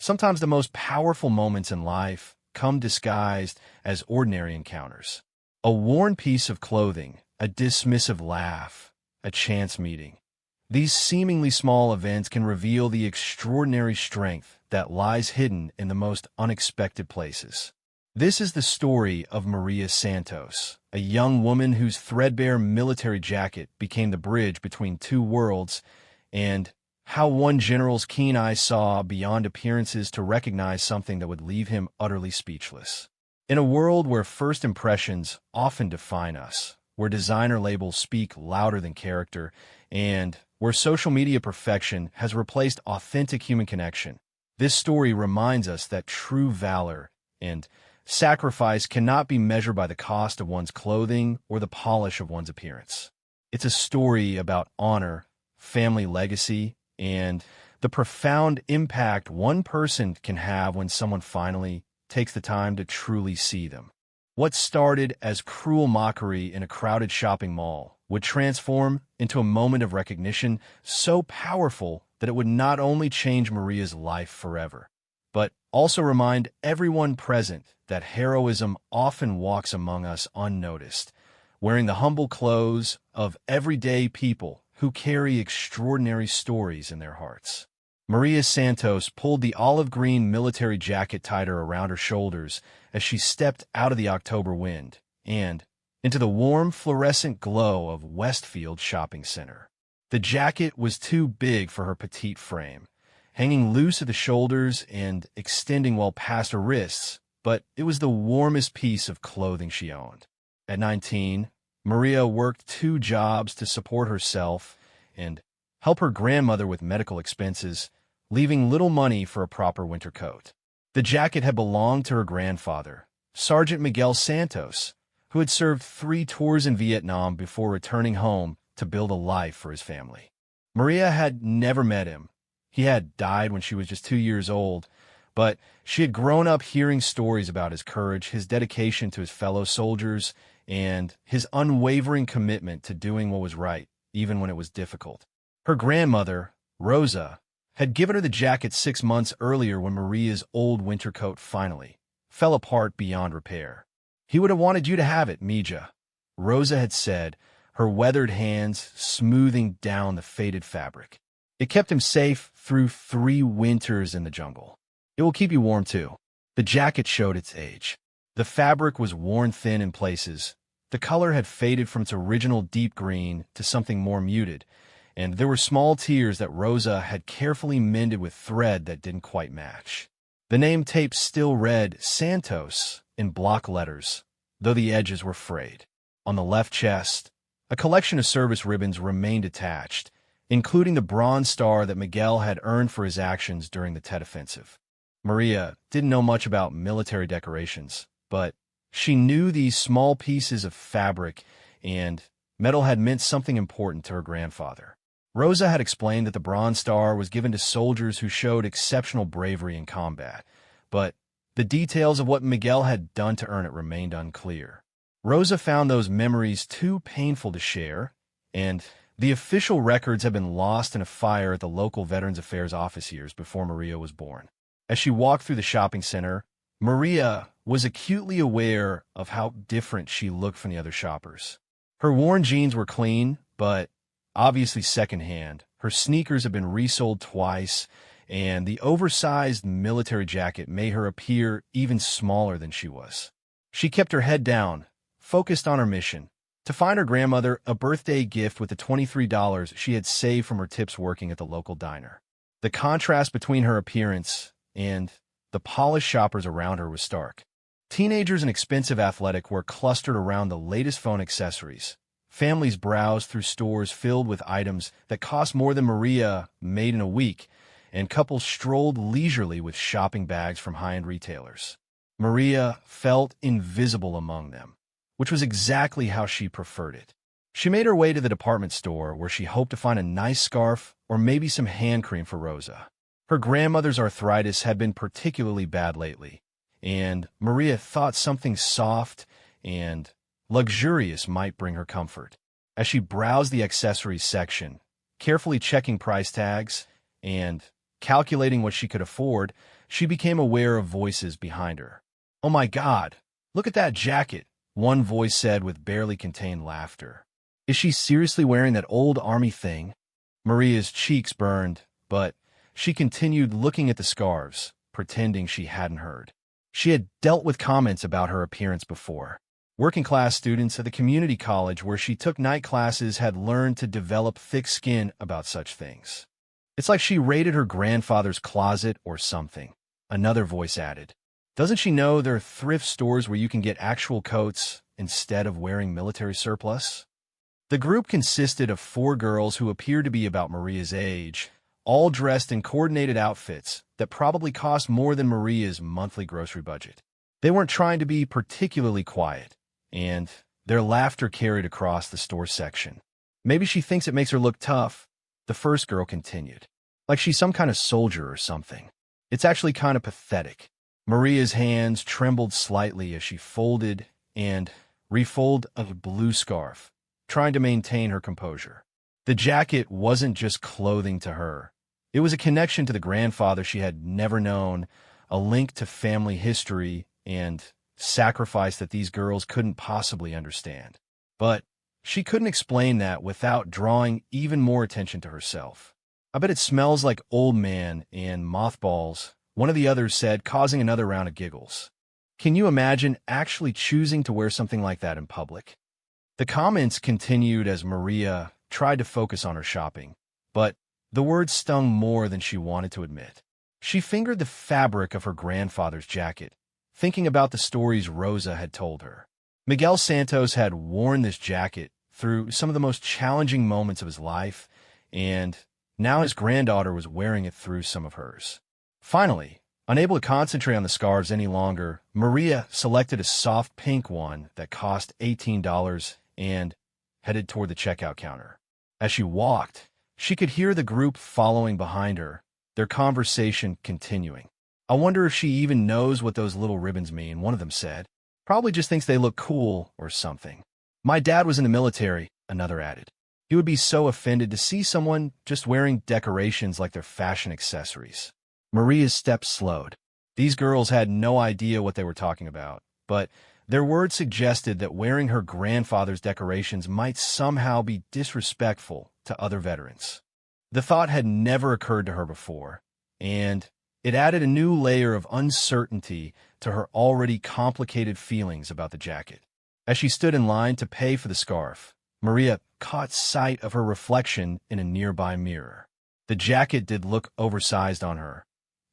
Sometimes the most powerful moments in life come disguised as ordinary encounters. A worn piece of clothing, a dismissive laugh, a chance meeting. These seemingly small events can reveal the extraordinary strength that lies hidden in the most unexpected places. This is the story of Maria Santos, a young woman whose threadbare military jacket became the bridge between two worlds, and how one general's keen eye saw beyond appearances to recognize something that would leave him utterly speechless. In a world where first impressions often define us, where designer labels speak louder than character, and where social media perfection has replaced authentic human connection, this story reminds us that true valor and sacrifice cannot be measured by the cost of one's clothing or the polish of one's appearance. It's a story about honor, family legacy, and the profound impact one person can have when someone finally takes the time to truly see them. What started as cruel mockery in a crowded shopping mall would transform into a moment of recognition so powerful that it would not only change Maria's life forever, but also remind everyone present that heroism often walks among us unnoticed, wearing the humble clothes of everyday people who carry extraordinary stories in their hearts. Maria Santos pulled the olive green military jacket tighter around her shoulders as she stepped out of the October wind and into the warm fluorescent glow of Westfield Shopping Center. The jacket was too big for her petite frame, hanging loose at the shoulders and extending well past her wrists, but it was the warmest piece of clothing she owned. At 19, Maria worked 2 jobs to support herself and help her grandmother with medical expenses, leaving little money for a proper winter coat. The jacket had belonged to her grandfather, Sergeant Miguel Santos, who had served 3 tours in Vietnam before returning home to build a life for his family. Maria had never met him. He had died when she was just 2 years old, but she had grown up hearing stories about his courage, his dedication to his fellow soldiers, and his unwavering commitment to doing what was right, even when it was difficult. Her grandmother, Rosa, had given her the jacket 6 months earlier when Maria's old winter coat finally fell apart beyond repair. "He would have wanted you to have it, Mija," Rosa had said, her weathered hands smoothing down the faded fabric. "It kept him safe through 3 winters in the jungle. It will keep you warm, too." The jacket showed its age. The fabric was worn thin in places. The color had faded from its original deep green to something more muted, and there were small tears that Rosa had carefully mended with thread that didn't quite match. The name tape still read Santos in block letters, though the edges were frayed. On the left chest, a collection of service ribbons remained attached, including the Bronze Star that Miguel had earned for his actions during the Tet Offensive. Maria didn't know much about military decorations, but she knew these small pieces of fabric and metal had meant something important to her grandfather. Rosa had explained that the Bronze Star was given to soldiers who showed exceptional bravery in combat, but the details of what Miguel had done to earn it remained unclear. Rosa found those memories too painful to share, and the official records had been lost in a fire at the local Veterans Affairs office years before Maria was born. As she walked through the shopping center, Maria was acutely aware of how different she looked from the other shoppers. Her worn jeans were clean, but obviously secondhand. Her sneakers had been resold twice, and the oversized military jacket made her appear even smaller than she was. She kept her head down, focused on her mission, to find her grandmother a birthday gift with the $23 she had saved from her tips working at the local diner. The contrast between her appearance and the polished shoppers around her was stark. Teenagers in expensive athletic wear clustered around the latest phone accessories. Families browsed through stores filled with items that cost more than Maria made in a week, and couples strolled leisurely with shopping bags from high-end retailers. Maria felt invisible among them, which was exactly how she preferred it. She made her way to the department store where she hoped to find a nice scarf or maybe some hand cream for Rosa. Her grandmother's arthritis had been particularly bad lately, and Maria thought something soft and luxurious might bring her comfort. As she browsed the accessories section, carefully checking price tags and calculating what she could afford, she became aware of voices behind her. "Oh my God, look at that jacket," one voice said with barely contained laughter. "Is she seriously wearing that old army thing?" Maria's cheeks burned, but she continued looking at the scarves, pretending she hadn't heard. She had dealt with comments about her appearance before. Working-class students at the community college where she took night classes had learned to develop thick skin about such things. "It's like she raided her grandfather's closet or something," another voice added. "Doesn't she know there are thrift stores where you can get actual coats instead of wearing military surplus?" The group consisted of 4 girls who appeared to be about Maria's age, all dressed in coordinated outfits that probably cost more than Maria's monthly grocery budget. They weren't trying to be particularly quiet, and their laughter carried across the store section. "Maybe she thinks it makes her look tough," the first girl continued. "Like she's some kind of soldier or something. It's actually kind of pathetic." Maria's hands trembled slightly as she folded and refolded a blue scarf, trying to maintain her composure. The jacket wasn't just clothing to her. It was a connection to the grandfather she had never known, a link to family history and sacrifice that these girls couldn't possibly understand. But she couldn't explain that without drawing even more attention to herself. "I bet it smells like old man and mothballs," one of the others said, causing another round of giggles. "Can you imagine actually choosing to wear something like that in public?" The comments continued as Maria tried to focus on her shopping, but the words stung more than she wanted to admit. She fingered the fabric of her grandfather's jacket, thinking about the stories Rosa had told her. Miguel Santos had worn this jacket through some of the most challenging moments of his life, and now his granddaughter was wearing it through some of hers. Finally, unable to concentrate on the scarves any longer, Maria selected a soft pink one that cost $18 and headed toward the checkout counter. As she walked, she could hear the group following behind her, their conversation continuing. "I wonder if she even knows what those little ribbons mean," one of them said. "Probably just thinks they look cool or something." "My dad was in the military," another added. "He would be so offended to see someone just wearing decorations like their fashion accessories." Maria's steps slowed. These girls had no idea what they were talking about, but their words suggested that wearing her grandfather's decorations might somehow be disrespectful to other veterans. The thought had never occurred to her before, and it added a new layer of uncertainty to her already complicated feelings about the jacket. As she stood in line to pay for the scarf, Maria caught sight of her reflection in a nearby mirror. The jacket did look oversized on her,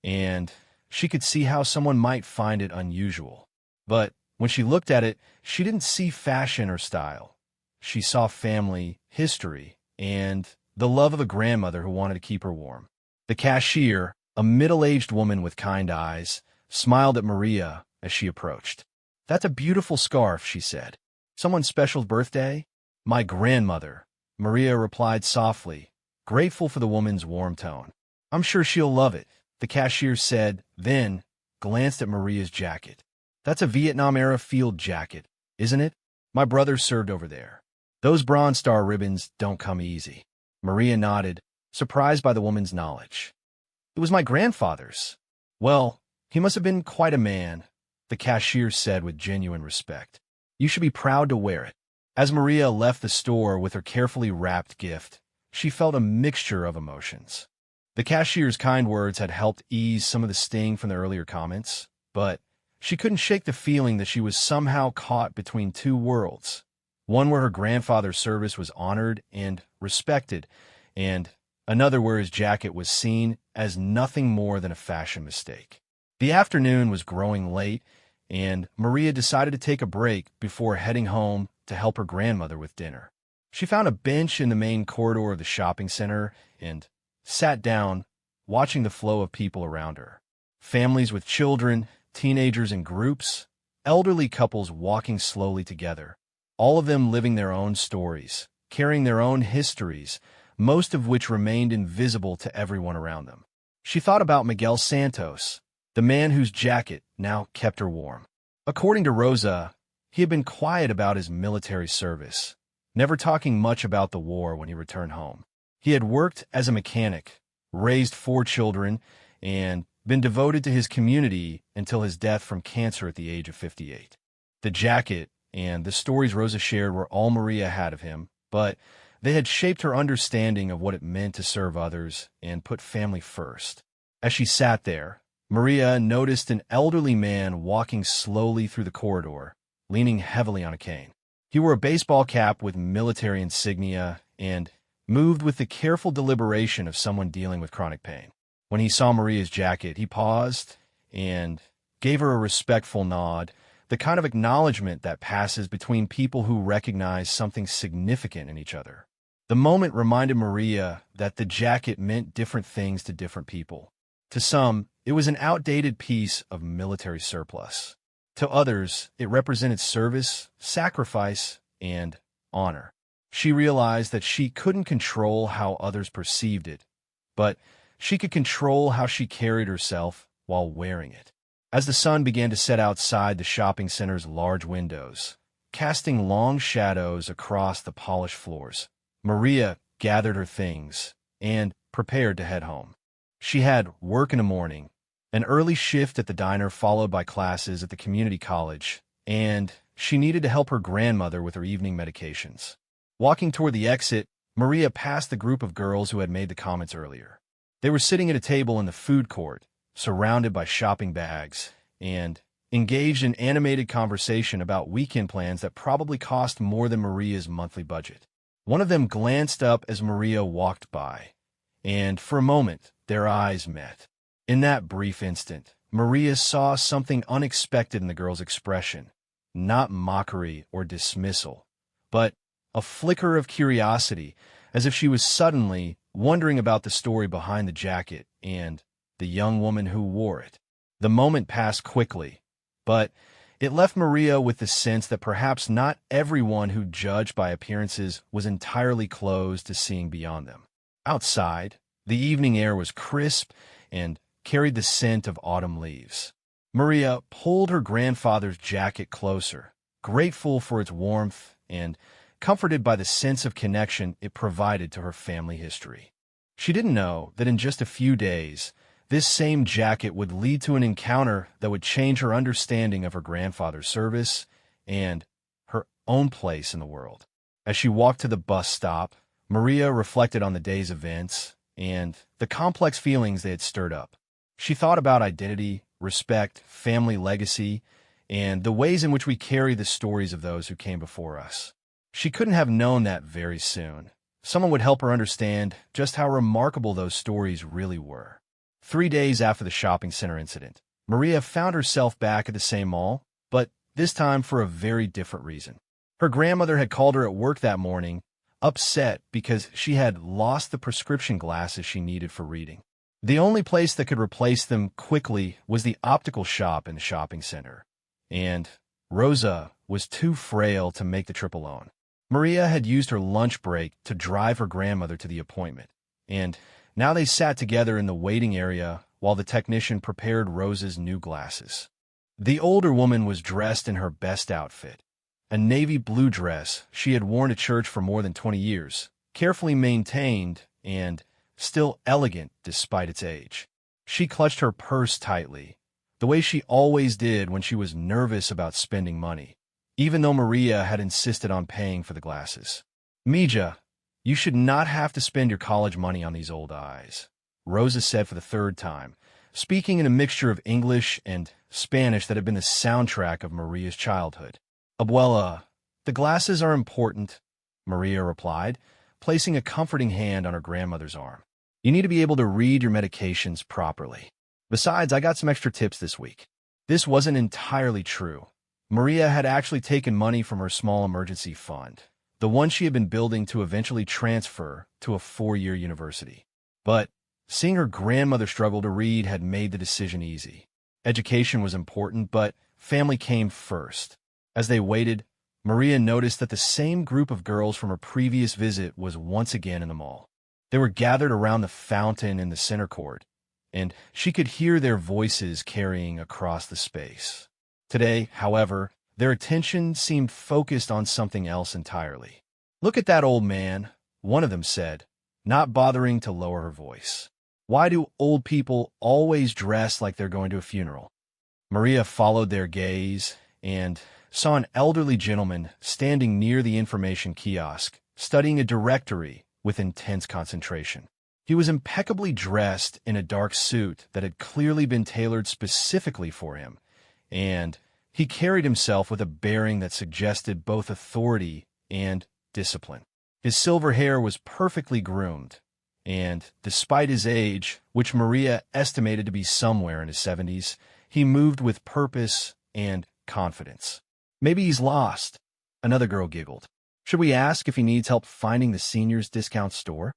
and she could see how someone might find it unusual. But when she looked at it, she didn't see fashion or style. She saw family, history, and the love of a grandmother who wanted to keep her warm. The cashier, a middle-aged woman with kind eyes, smiled at Maria as she approached. "That's a beautiful scarf," she said. "Someone's special birthday?" "My grandmother," Maria replied softly, grateful for the woman's warm tone. "I'm sure she'll love it," the cashier said, then glanced at Maria's jacket. "That's a Vietnam-era field jacket, isn't it? My brother served over there. Those Bronze Star ribbons don't come easy." Maria nodded, surprised by the woman's knowledge. "It was my grandfather's." "Well, he must have been quite a man," the cashier said with genuine respect. "You should be proud to wear it." As Maria left the store with her carefully wrapped gift, she felt a mixture of emotions. The cashier's kind words had helped ease some of the sting from the earlier comments, but she couldn't shake the feeling that she was somehow caught between two worlds, one where her grandfather's service was honored and respected, and another where his jacket was seen as nothing more than a fashion mistake. The afternoon was growing late, and Maria decided to take a break before heading home to help her grandmother with dinner. She found a bench in the main corridor of the shopping center and sat down, watching the flow of people around her. Families with children, teenagers in groups, elderly couples walking slowly together, all of them living their own stories, carrying their own histories, most of which remained invisible to everyone around them. She thought about Miguel Santos, the man whose jacket now kept her warm. According to Rosa, he had been quiet about his military service, never talking much about the war when he returned home. He had worked as a mechanic, raised 4 children, and been devoted to his community until his death from cancer at the age of 58. The jacket and the stories Rosa shared were all Maria had of him, but they had shaped her understanding of what it meant to serve others and put family first. As she sat there, Maria noticed an elderly man walking slowly through the corridor, leaning heavily on a cane. He wore a baseball cap with military insignia and moved with the careful deliberation of someone dealing with chronic pain. When he saw Maria's jacket, he paused and gave her a respectful nod, the kind of acknowledgement that passes between people who recognize something significant in each other. The moment reminded Maria that the jacket meant different things to different people. To some, it was an outdated piece of military surplus. To others, it represented service, sacrifice, and honor. She realized that she couldn't control how others perceived it, but she could control how she carried herself while wearing it. As the sun began to set outside the shopping center's large windows, casting long shadows across the polished floors, Maria gathered her things and prepared to head home. She had work in the morning, an early shift at the diner followed by classes at the community college, and she needed to help her grandmother with her evening medications. Walking toward the exit, Maria passed the group of girls who had made the comments earlier. They were sitting at a table in the food court, surrounded by shopping bags, and engaged in animated conversation about weekend plans that probably cost more than Maria's monthly budget. One of them glanced up as Maria walked by, and for a moment, their eyes met. In that brief instant, Maria saw something unexpected in the girl's expression, not mockery or dismissal, but a flicker of curiosity, as if she was suddenly wondering about the story behind the jacket and the young woman who wore it. The moment passed quickly, but it left Maria with the sense that perhaps not everyone who judged by appearances was entirely closed to seeing beyond them. Outside, the evening air was crisp and carried the scent of autumn leaves. Maria pulled her grandfather's jacket closer, grateful for its warmth and comforted by the sense of connection it provided to her family history. She didn't know that in just a few days, this same jacket would lead to an encounter that would change her understanding of her grandfather's service and her own place in the world. As she walked to the bus stop, Maria reflected on the day's events and the complex feelings they had stirred up. She thought about identity, respect, family legacy, and the ways in which we carry the stories of those who came before us. She couldn't have known that very soon. Someone would help her understand just how remarkable those stories really were. 3 days after the shopping center incident, Maria found herself back at the same mall, but this time for a very different reason. Her grandmother had called her at work that morning, upset because she had lost the prescription glasses she needed for reading. The only place that could replace them quickly was the optical shop in the shopping center, and Rosa was too frail to make the trip alone. Maria had used her lunch break to drive her grandmother to the appointment, and now they sat together in the waiting area while the technician prepared Rosa's new glasses. The older woman was dressed in her best outfit, a navy blue dress she had worn to church for more than 20 years, carefully maintained and still elegant despite its age. She clutched her purse tightly, the way she always did when she was nervous about spending money, even though Maria had insisted on paying for the glasses. "Mija, you should not have to spend your college money on these old eyes," Rosa said for the third time, speaking in a mixture of English and Spanish that had been the soundtrack of Maria's childhood. "Abuela, the glasses are important," Maria replied, placing a comforting hand on her grandmother's arm. "You need to be able to read your medications properly. Besides, I got some extra tips this week." This wasn't entirely true. Maria had actually taken money from her small emergency fund, the one she had been building to eventually transfer to a 4-year university. But seeing her grandmother struggle to read had made the decision easy. Education was important, but family came first. As they waited, Maria noticed that the same group of girls from her previous visit was once again in the mall. They were gathered around the fountain in the center court, and she could hear their voices carrying across the space. Today, however, their attention seemed focused on something else entirely. "Look at that old man," one of them said, not bothering to lower her voice. Why do old people always dress like they're going to a funeral? Maria followed their gaze and saw an elderly gentleman standing near the information kiosk, studying a directory with intense concentration. He was impeccably dressed in a dark suit that had clearly been tailored specifically for him, and he carried himself with a bearing that suggested both authority and discipline. His silver hair was perfectly groomed, and despite his age, which Maria estimated to be somewhere in his 70s, he moved with purpose and confidence. Maybe he's lost, another girl giggled. Should we ask if he needs help finding the seniors' discount store?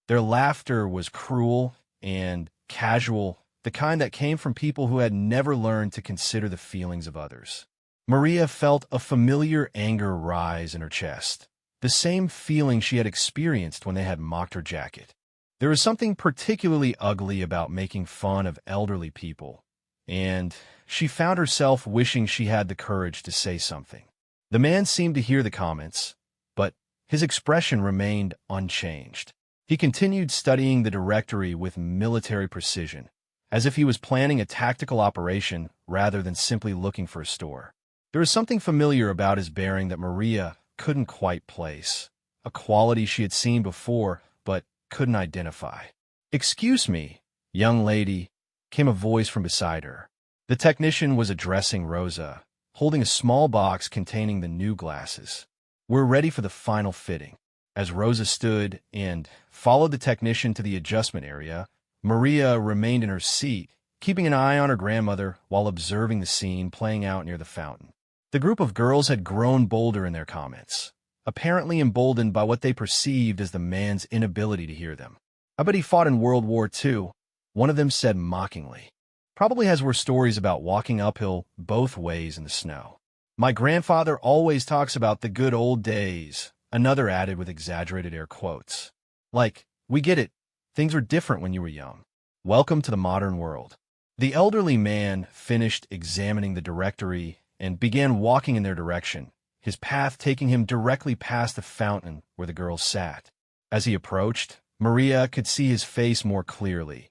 Their laughter was cruel and casual, the kind that came from people who had never learned to consider the feelings of others. Maria felt a familiar anger rise in her chest, the same feeling she had experienced when they had mocked her jacket. There was something particularly ugly about making fun of elderly people, and she found herself wishing she had the courage to say something. The man seemed to hear the comments, but his expression remained unchanged. He continued studying the directory with military precision, as if he was planning a tactical operation rather than simply looking for a store. There was something familiar about his bearing that Maria couldn't quite place, a quality she had seen before but couldn't identify. "Excuse me, young lady," came a voice from beside her. The technician was addressing Rosa, holding a small box containing the new glasses. "We're ready for the final fitting." As Rosa stood and followed the technician to the adjustment area, Maria remained in her seat, keeping an eye on her grandmother while observing the scene playing out near the fountain. The group of girls had grown bolder in their comments, apparently emboldened by what they perceived as the man's inability to hear them. "I bet he fought in World War II," one of them said mockingly. "Probably has worse stories about walking uphill both ways in the snow." "My grandfather always talks about the good old days," another added with exaggerated air quotes. "Like, we get it. Things were different when you were young. Welcome to the modern world." The elderly man finished examining the directory and began walking in their direction, his path taking him directly past the fountain where the girls sat. As he approached, Maria could see his face more clearly,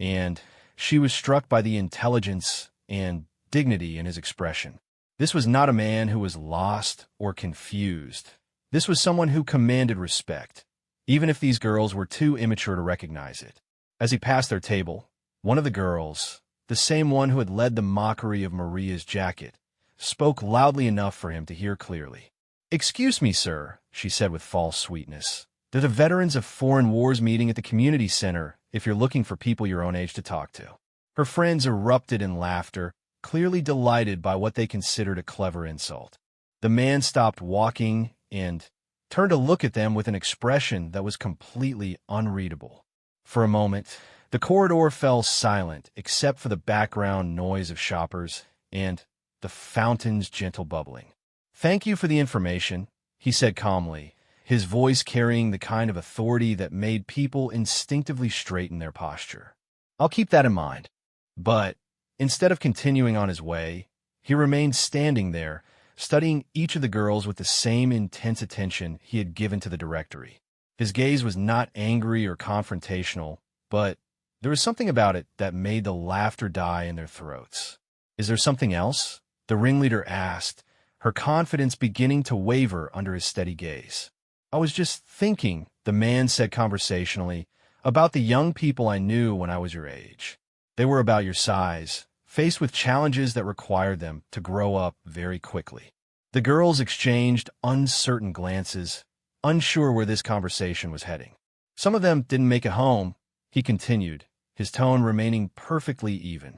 and she was struck by the intelligence and dignity in his expression. This was not a man who was lost or confused. This was someone who commanded respect, even if these girls were too immature to recognize it. As he passed their table, one of the girls, the same one who had led the mockery of Maria's jacket, spoke loudly enough for him to hear clearly. "Excuse me, sir," she said with false sweetness. "They're the Veterans of Foreign Wars meeting at the community center if you're looking for people your own age to talk to." Her friends erupted in laughter, clearly delighted by what they considered a clever insult. The man stopped walking and turned to look at them with an expression that was completely unreadable. For a moment, the corridor fell silent except for the background noise of shoppers and the fountain's gentle bubbling. "Thank you for the information," he said calmly, his voice carrying the kind of authority that made people instinctively straighten their posture. "I'll keep that in mind." But instead of continuing on his way, he remained standing there, studying each of the girls with the same intense attention he had given to the directory. His gaze was not angry or confrontational, but there was something about it that made the laughter die in their throats. "Is there something else?" the ringleader asked, her confidence beginning to waver under his steady gaze. "I was just thinking," the man said conversationally, "about the young people I knew when I was your age. They were about your size, faced with challenges that required them to grow up very quickly." The girls exchanged uncertain glances, unsure where this conversation was heading. "Some of them didn't make it home," he continued, his tone remaining perfectly even.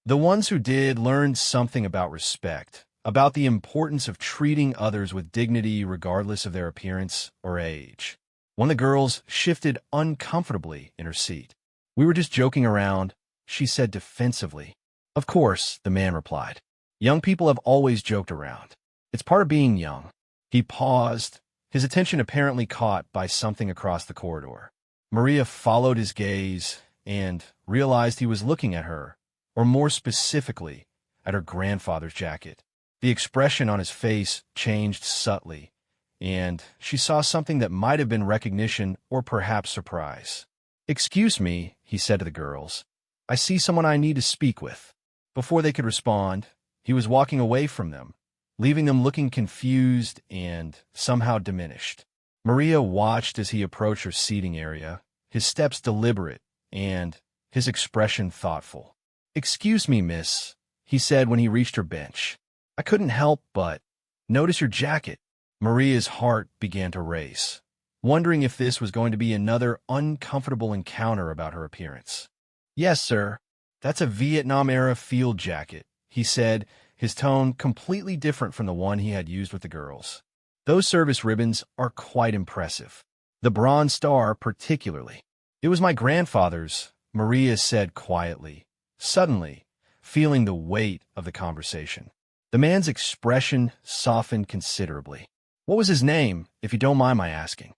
"The ones who did learned something about respect, about the importance of treating others with dignity regardless of their appearance or age." One of the girls shifted uncomfortably in her seat. "We were just joking around," she said defensively. "Of course," the man replied. "Young people have always joked around. It's part of being young." He paused, his attention apparently caught by something across the corridor. Maria followed his gaze and realized he was looking at her, or more specifically, at her grandfather's jacket. The expression on his face changed subtly, and she saw something that might have been recognition or perhaps surprise. "Excuse me," he said to the girls. "I see someone I need to speak with." Before they could respond, he was walking away from them, leaving them looking confused and somehow diminished. Maria watched as he approached her seating area, his steps deliberate and his expression thoughtful. "Excuse me, miss," he said when he reached her bench. "I couldn't help but notice your jacket." Maria's heart began to race, wondering if this was going to be another uncomfortable encounter about her appearance. "Yes, sir. That's a Vietnam-era field jacket," he said, his tone completely different from the one he had used with the girls. "Those service ribbons are quite impressive. The Bronze Star particularly." "It was my grandfather's," Maria said quietly, suddenly feeling the weight of the conversation. The man's expression softened considerably. "What was his name, if you don't mind my asking?"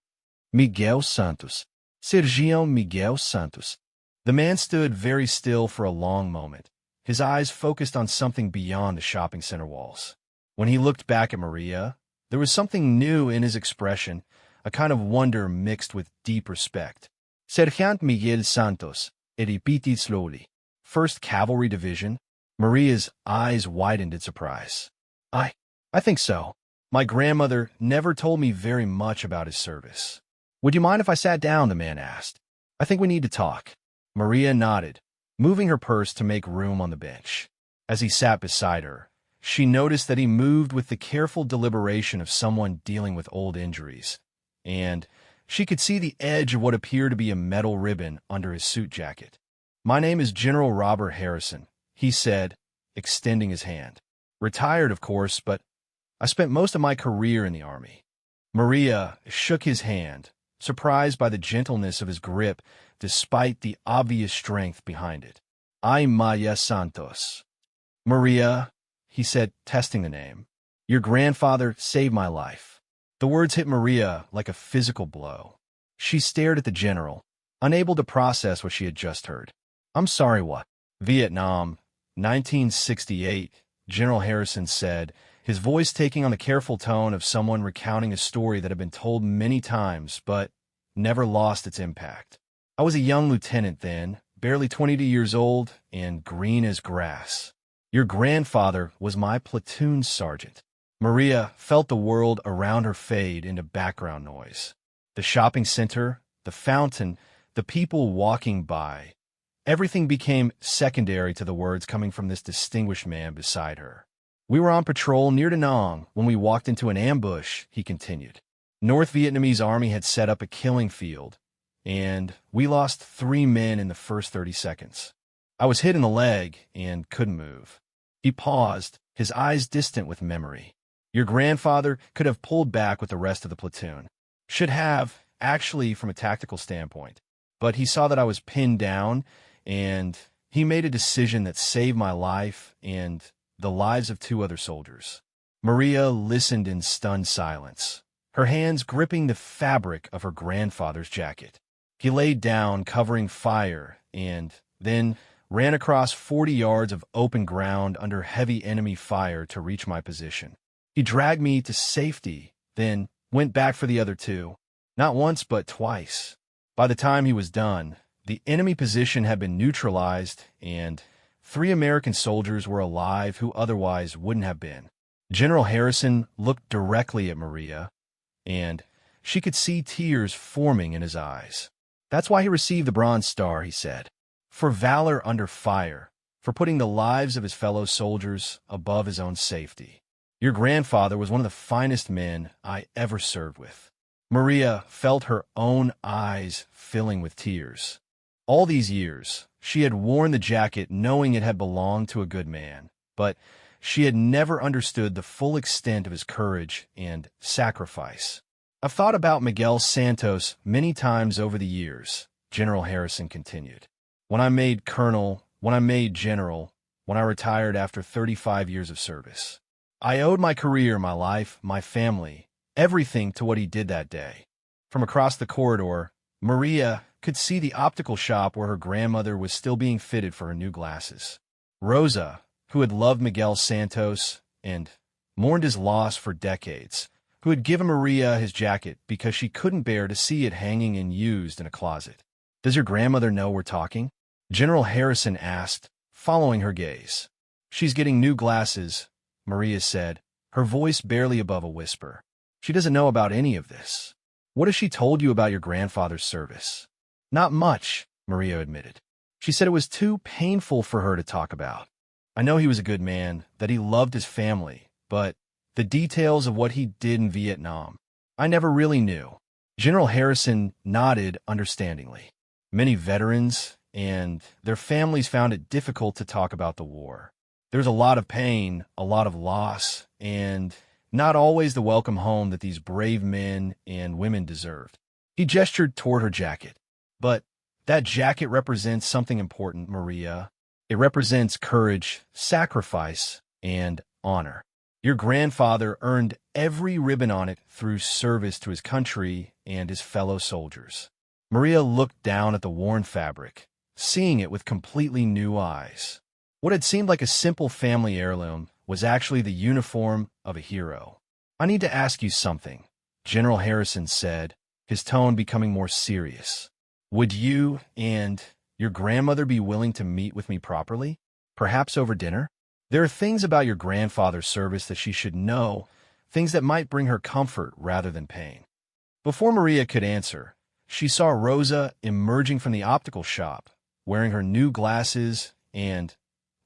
"Miguel Santos. Sergio Miguel Santos." The man stood very still for a long moment, his eyes focused on something beyond the shopping center walls. When he looked back at Maria, there was something new in his expression, a kind of wonder mixed with deep respect. "Sergeant Miguel Santos," he repeated slowly. "First Cavalry Division?" Maria's eyes widened in surprise. I think so. My grandmother never told me very much about his service." "Would you mind if I sat down?" the man asked. "I think we need to talk." Maria nodded, moving her purse to make room on the bench. As he sat beside her, she noticed that he moved with the careful deliberation of someone dealing with old injuries, and she could see the edge of what appeared to be a metal ribbon under his suit jacket. "My name is General Robert Harrison," he said, extending his hand. "Retired, of course, but I spent most of my career in the Army." Maria shook his hand, surprised by the gentleness of his grip despite the obvious strength behind it. "I'm Maya Santos." "Maria," he said, testing the name, "your grandfather saved my life." The words hit Maria like a physical blow. She stared at the general, unable to process what she had just heard. "I'm sorry, what?" "Vietnam, 1968, General Harrison said, his voice taking on the careful tone of someone recounting a story that had been told many times but never lost its impact. "I was a young lieutenant then, barely 22 years old and green as grass. Your grandfather was my platoon sergeant." Maria felt the world around her fade into background noise. The shopping center, the fountain, the people walking by. Everything became secondary to the words coming from this distinguished man beside her. "We were on patrol near Da Nang when we walked into an ambush," he continued. "North Vietnamese army had set up a killing field, and we lost 3 men in the first 30 seconds. I was hit in the leg and couldn't move." He paused, his eyes distant with memory. "Your grandfather could have pulled back with the rest of the platoon. Should have, actually, from a tactical standpoint. But he saw that I was pinned down, and he made a decision that saved my life and the lives of 2 other soldiers." Maria listened in stunned silence, her hands gripping the fabric of her grandfather's jacket. "He laid down, covering fire, and then ran across 40 yards of open ground under heavy enemy fire to reach my position. He dragged me to safety, then went back for the other 2, not once but twice. By the time he was done, the enemy position had been neutralized, and 3 American soldiers were alive who otherwise wouldn't have been." General Harrison looked directly at Maria, and she could see tears forming in his eyes. "That's why he received the Bronze Star," he said. "For valor under fire, for putting the lives of his fellow soldiers above his own safety. Your grandfather was one of the finest men I ever served with." Maria felt her own eyes filling with tears. All these years, she had worn the jacket knowing it had belonged to a good man, but she had never understood the full extent of his courage and sacrifice. "I've thought about Miguel Santos many times over the years," General Harrison continued. "When I made colonel, when I made general, when I retired after 35 years of service. I owed my career, my life, my family, everything to what he did that day." From across the corridor, Maria could see the optical shop where her grandmother was still being fitted for her new glasses. Rosa, who had loved Miguel Santos and mourned his loss for decades, who had given Maria his jacket because she couldn't bear to see it hanging and used in a closet. Does your grandmother know we're talking? General Harrison asked, following her gaze. She's getting new glasses, Maria said, her voice barely above a whisper. She doesn't know about any of this. What has she told you about your grandfather's service? Not much, Maria admitted. She said it was too painful for her to talk about. I know he was a good man, that he loved his family, but the details of what he did in Vietnam, I never really knew. General Harrison nodded understandingly. Many veterans and their families found it difficult to talk about the war. There's a lot of pain, a lot of loss, and not always the welcome home that these brave men and women deserved. He gestured toward her jacket. But that jacket represents something important, Maria. It represents courage, sacrifice, and honor. Your grandfather earned every ribbon on it through service to his country and his fellow soldiers. Maria looked down at the worn fabric, seeing it with completely new eyes. What had seemed like a simple family heirloom was actually the uniform of a hero. I need to ask you something, General Harrison said, his tone becoming more serious. Would you and your grandmother be willing to meet with me properly? Perhaps over dinner? There are things about your grandfather's service that she should know, things that might bring her comfort rather than pain. Before Maria could answer, she saw Rosa emerging from the optical shop, wearing her new glasses and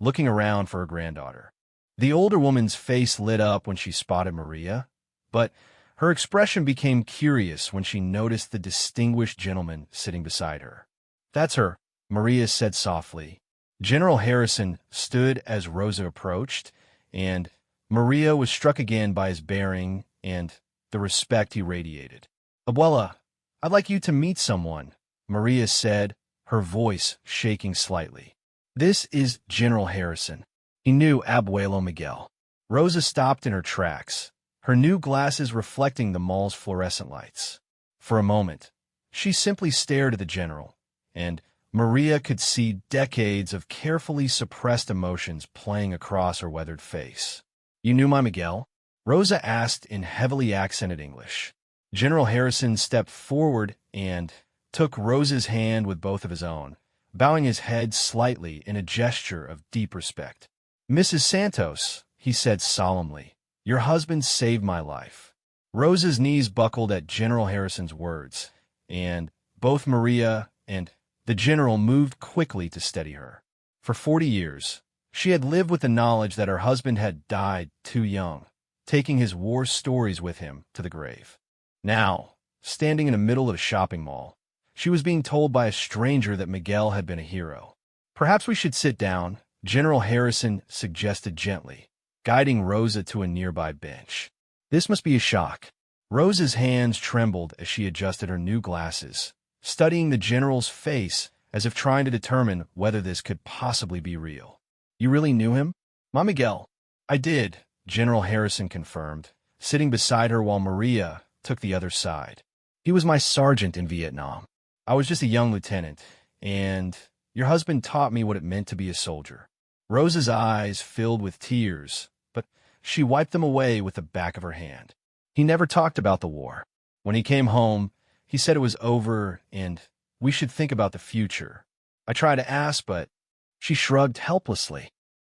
looking around for her granddaughter. The older woman's face lit up when she spotted Maria, but her expression became curious when she noticed the distinguished gentleman sitting beside her. That's her, Maria said softly. General Harrison stood as Rosa approached, and Maria was struck again by his bearing and the respect he radiated. Abuela, I'd like you to meet someone, Maria said, her voice shaking slightly. This is General Harrison. He knew Abuelo Miguel. Rosa stopped in her tracks, her new glasses reflecting the mall's fluorescent lights. For a moment, she simply stared at the general, and Maria could see decades of carefully suppressed emotions playing across her weathered face. You knew my Miguel? Rosa asked in heavily accented English. General Harrison stepped forward and took Rosa's hand with both of his own, bowing his head slightly in a gesture of deep respect. Mrs. Santos, he said solemnly, your husband saved my life. Rosa's knees buckled at General Harrison's words, and both Maria and the general moved quickly to steady her. For 40 years, she had lived with the knowledge that her husband had died too young, taking his war stories with him to the grave. Now, standing in the middle of a shopping mall, she was being told by a stranger that Miguel had been a hero. Perhaps we should sit down, General Harrison suggested gently, guiding Rosa to a nearby bench. This must be a shock. Rosa's hands trembled as she adjusted her new glasses, studying the general's face as if trying to determine whether this could possibly be real. You really knew him? Ma Miguel. I did, General Harrison confirmed, sitting beside her while Maria took the other side. He was my sergeant in Vietnam. I was just a young lieutenant, and your husband taught me what it meant to be a soldier. Rosa's eyes filled with tears, but she wiped them away with the back of her hand. He never talked about the war. When he came home, he said it was over and we should think about the future. I tried to ask, but she shrugged helplessly.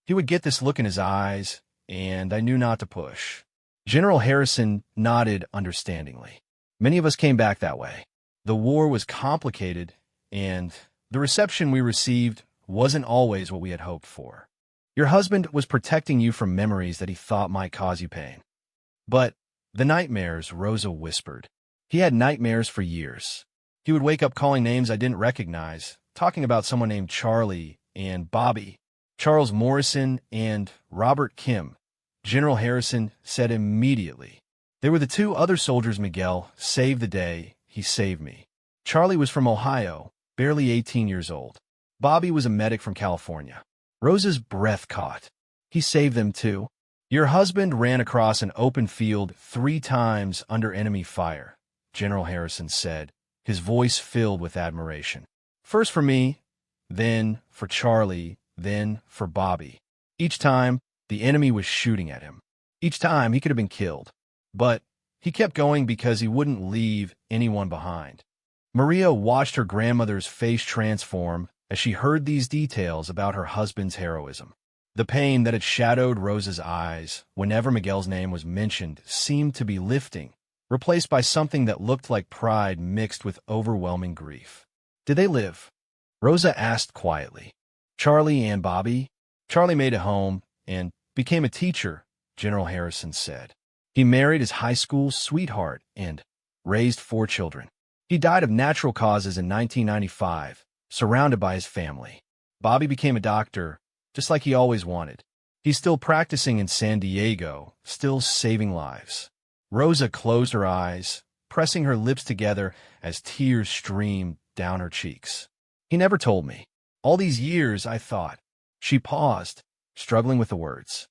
He would get this look in his eyes, and I knew not to push. General Harrison nodded understandingly. Many of us came back that way. The war was complicated, and the reception we received wasn't always what we had hoped for. Your husband was protecting you from memories that he thought might cause you pain. But the nightmares, Rosa whispered. He had nightmares for years. He would wake up calling names I didn't recognize, talking about someone named Charlie and Bobby, Charles Morrison and Robert Kim. General Harrison said immediately. They were the two other soldiers Miguel saved the day he saved me. Charlie was from Ohio, barely 18 years old. Bobby was a medic from California. Rosa's breath caught. He saved them too. Your husband ran across an open field 3 times under enemy fire, General Harrison said, his voice filled with admiration. First for me, then for Charlie, then for Bobby. Each time, the enemy was shooting at him. Each time, he could have been killed. But he kept going because he wouldn't leave anyone behind. Maria watched her grandmother's face transform as she heard these details about her husband's heroism. The pain that had shadowed Rosa's eyes whenever Miguel's name was mentioned seemed to be lifting, replaced by something that looked like pride mixed with overwhelming grief. "Did they live?" Rosa asked quietly. "Charlie and Bobby?" "Charlie made it home and became a teacher," General Harrison said. "He married his high school sweetheart and raised 4 children. He died of natural causes in 1995, surrounded by his family. Bobby became a doctor, just like he always wanted. He's still practicing in San Diego, still saving lives." Rosa closed her eyes, pressing her lips together as tears streamed down her cheeks. "He never told me. All these years, I thought." She paused, struggling with the words.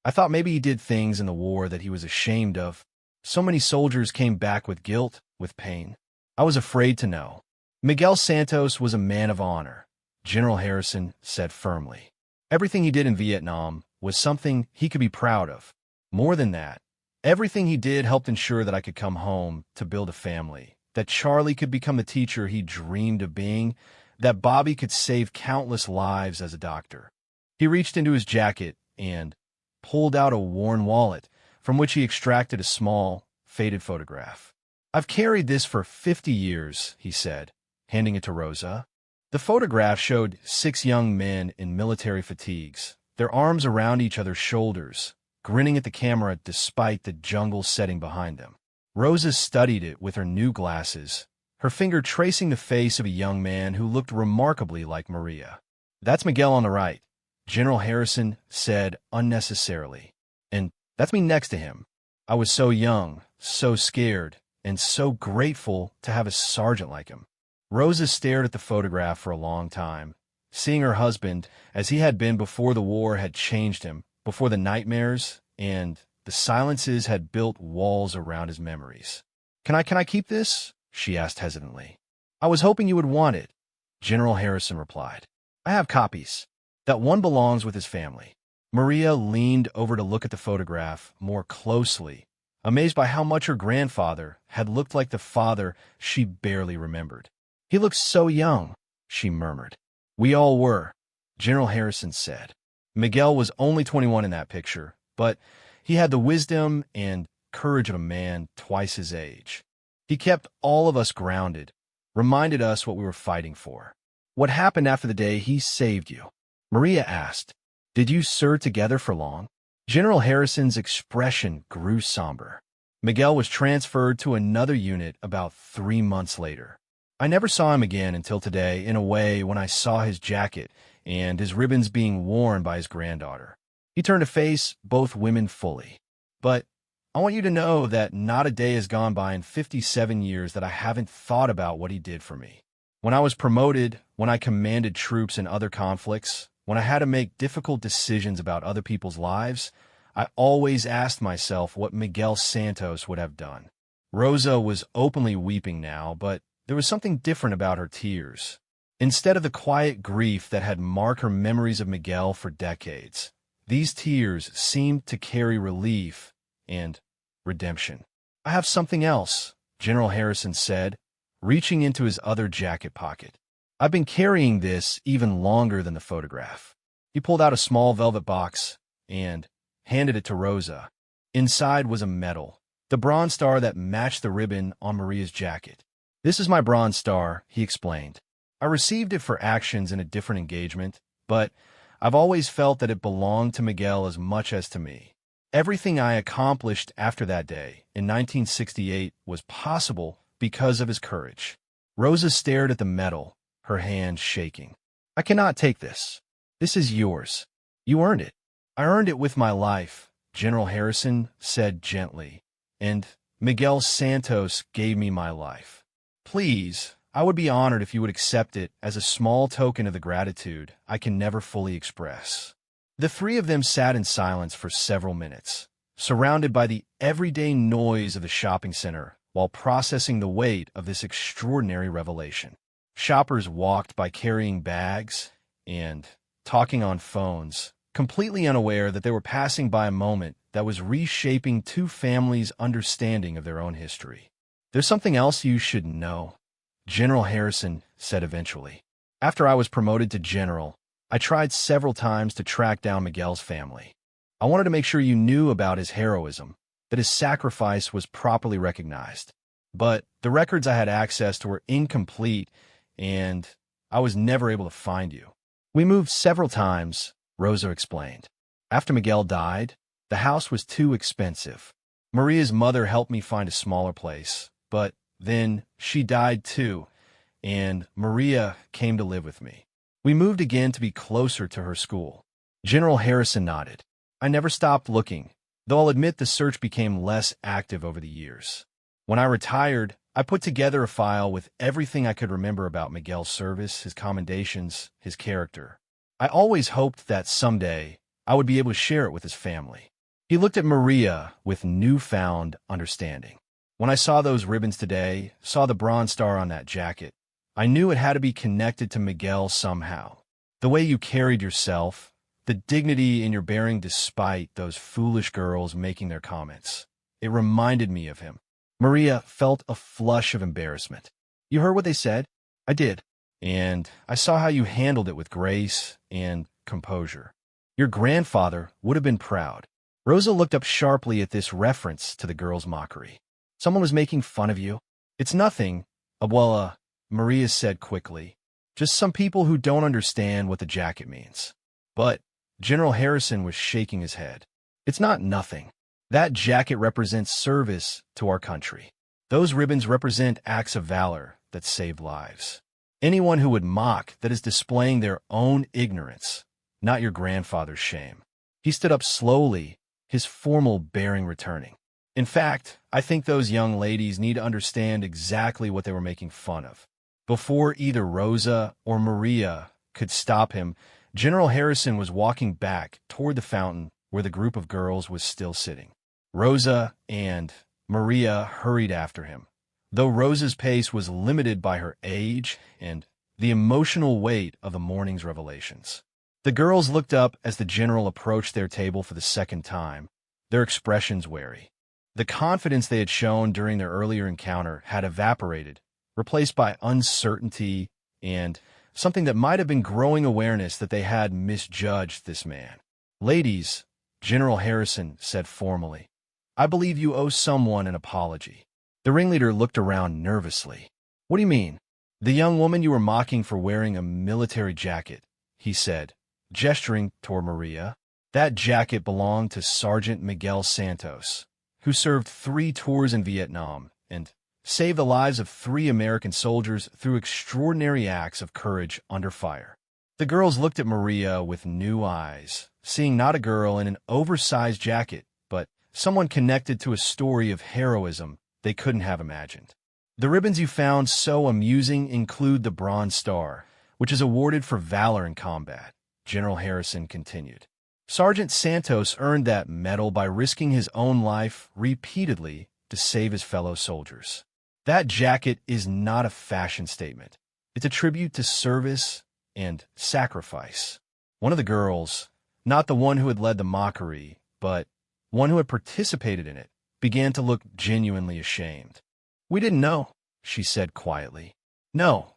"I thought maybe he did things in the war that he was ashamed of. So many soldiers came back with guilt, with pain. I was afraid to know." "Miguel Santos was a man of honor," General Harrison said firmly. "Everything he did in Vietnam was something he could be proud of. More than that, everything he did helped ensure that I could come home to build a family, that Charlie could become the teacher he dreamed of being, that Bobby could save countless lives as a doctor." He reached into his jacket and pulled out a worn wallet, from which he extracted a small, faded photograph. "I've carried this for 50 years, he said, handing it to Rosa. The photograph showed 6 young men in military fatigues, their arms around each other's shoulders, grinning at the camera despite the jungle setting behind them. Rosa studied it with her new glasses, her finger tracing the face of a young man who looked remarkably like Maria. "That's Miguel on the right," General Harrison said unnecessarily. "And that's me next to him. I was so young, so scared, and so grateful to have a sergeant like him." Rosa stared at the photograph for a long time, seeing her husband as he had been before the war had changed him, before the nightmares and the silences had built walls around his memories. Can I keep this?" she asked hesitantly. "I was hoping you would want it," General Harrison replied. "I have copies. That one belongs with his family." Maria leaned over to look at the photograph more closely, amazed by how much her grandfather had looked like the father she barely remembered. "He looks so young," she murmured. "We all were," General Harrison said. "Miguel was only 21 in that picture, but he had the wisdom and courage of a man twice his age. He kept all of us grounded, reminded us what we were fighting for." "What happened after the day he saved you?" Maria asked. "Did you serve together for long?" General Harrison's expression grew somber. "Miguel was transferred to another unit about 3 months later. I never saw him again until today, in a way, when I saw his jacket and his ribbons being worn by his granddaughter." He turned to face both women fully. "But I want you to know that not a day has gone by in 57 years that I haven't thought about what he did for me. When I was promoted, when I commanded troops in other conflicts, when I had to make difficult decisions about other people's lives, I always asked myself what Miguel Santos would have done." Rosa was openly weeping now, but there was something different about her tears. Instead of the quiet grief that had marked her memories of Miguel for decades, these tears seemed to carry relief and redemption. "I have something else," General Harrison said, reaching into his other jacket pocket. "I've been carrying this even longer than the photograph." He pulled out a small velvet box and handed it to Rosa. Inside was a medal, the bronze star that matched the ribbon on Maria's jacket. "This is my bronze star," he explained. "I received it for actions in a different engagement, but I've always felt that it belonged to Miguel as much as to me. Everything I accomplished after that day in 1968 was possible because of his courage." Rosa stared at the medal, her hand shaking. "I cannot take this. This is yours. You earned it." "I earned it with my life," General Harrison said gently, "and Miguel Santos gave me my life. Please, I would be honored if you would accept it as a small token of the gratitude I can never fully express." The 3 of them sat in silence for several minutes, surrounded by the everyday noise of the shopping center while processing the weight of this extraordinary revelation. Shoppers walked by carrying bags and talking on phones, completely unaware that they were passing by a moment that was reshaping 2 families' understanding of their own history. "There's something else you should know," General Harrison said eventually. After I was promoted to general, I tried several times to track down Miguel's family. I wanted to make sure you knew about his heroism, that his sacrifice was properly recognized. But the records I had access to were incomplete, and I was never able to find you. We moved several times, Rosa explained. After Miguel died, the house was too expensive. Maria's mother helped me find a smaller place, but then she died too, and Maria came to live with me. We moved again to be closer to her school. General Harrison nodded. I never stopped looking, though I'll admit the search became less active over the years. When I retired, I put together a file with everything I could remember about Miguel's service, his commendations, his character. I always hoped that someday I would be able to share it with his family. He looked at Maria with newfound understanding. When I saw those ribbons today, saw the Bronze Star on that jacket, I knew it had to be connected to Miguel somehow. The way you carried yourself, the dignity in your bearing despite those foolish girls making their comments. It reminded me of him. Maria felt a flush of embarrassment. You heard what they said? I did. And I saw how you handled it with grace and composure. Your grandfather would have been proud. Rosa looked up sharply at this reference to the girl's mockery. Someone was making fun of you? It's nothing, Abuela, Maria said quickly. Just some people who don't understand what the jacket means. But General Harrison was shaking his head. It's not nothing. That jacket represents service to our country. Those ribbons represent acts of valor that save lives. Anyone who would mock that is displaying their own ignorance, not your grandfather's shame. He stood up slowly, his formal bearing returning. In fact, I think those young ladies need to understand exactly what they were making fun of. Before either Rosa or Maria could stop him, General Harrison was walking back toward the fountain where the group of girls was still sitting. Rosa and Maria hurried after him, though Rosa's pace was limited by her age and the emotional weight of the morning's revelations. The girls looked up as the general approached their table for the second time, their expressions wary. The confidence they had shown during their earlier encounter had evaporated, replaced by uncertainty and something that might have been growing awareness that they had misjudged this man. Ladies, General Harrison said formally, I believe you owe someone an apology. The ringleader looked around nervously. What do you mean? The young woman you were mocking for wearing a military jacket, he said, gesturing toward Maria. That jacket belonged to Sergeant Miguel Santos, who served 3 tours in Vietnam and saved the lives of 3 American soldiers through extraordinary acts of courage under fire. The girls looked at Maria with new eyes, seeing not a girl in an oversized jacket, but someone connected to a story of heroism they couldn't have imagined. The ribbons you found so amusing include the Bronze Star, which is awarded for valor in combat, General Harrison continued. Sergeant Santos earned that medal by risking his own life repeatedly to save his fellow soldiers. That jacket is not a fashion statement. It's a tribute to service and sacrifice. One of the girls, not the one who had led the mockery, but one who had participated in it, began to look genuinely ashamed. We didn't know, she said quietly. No,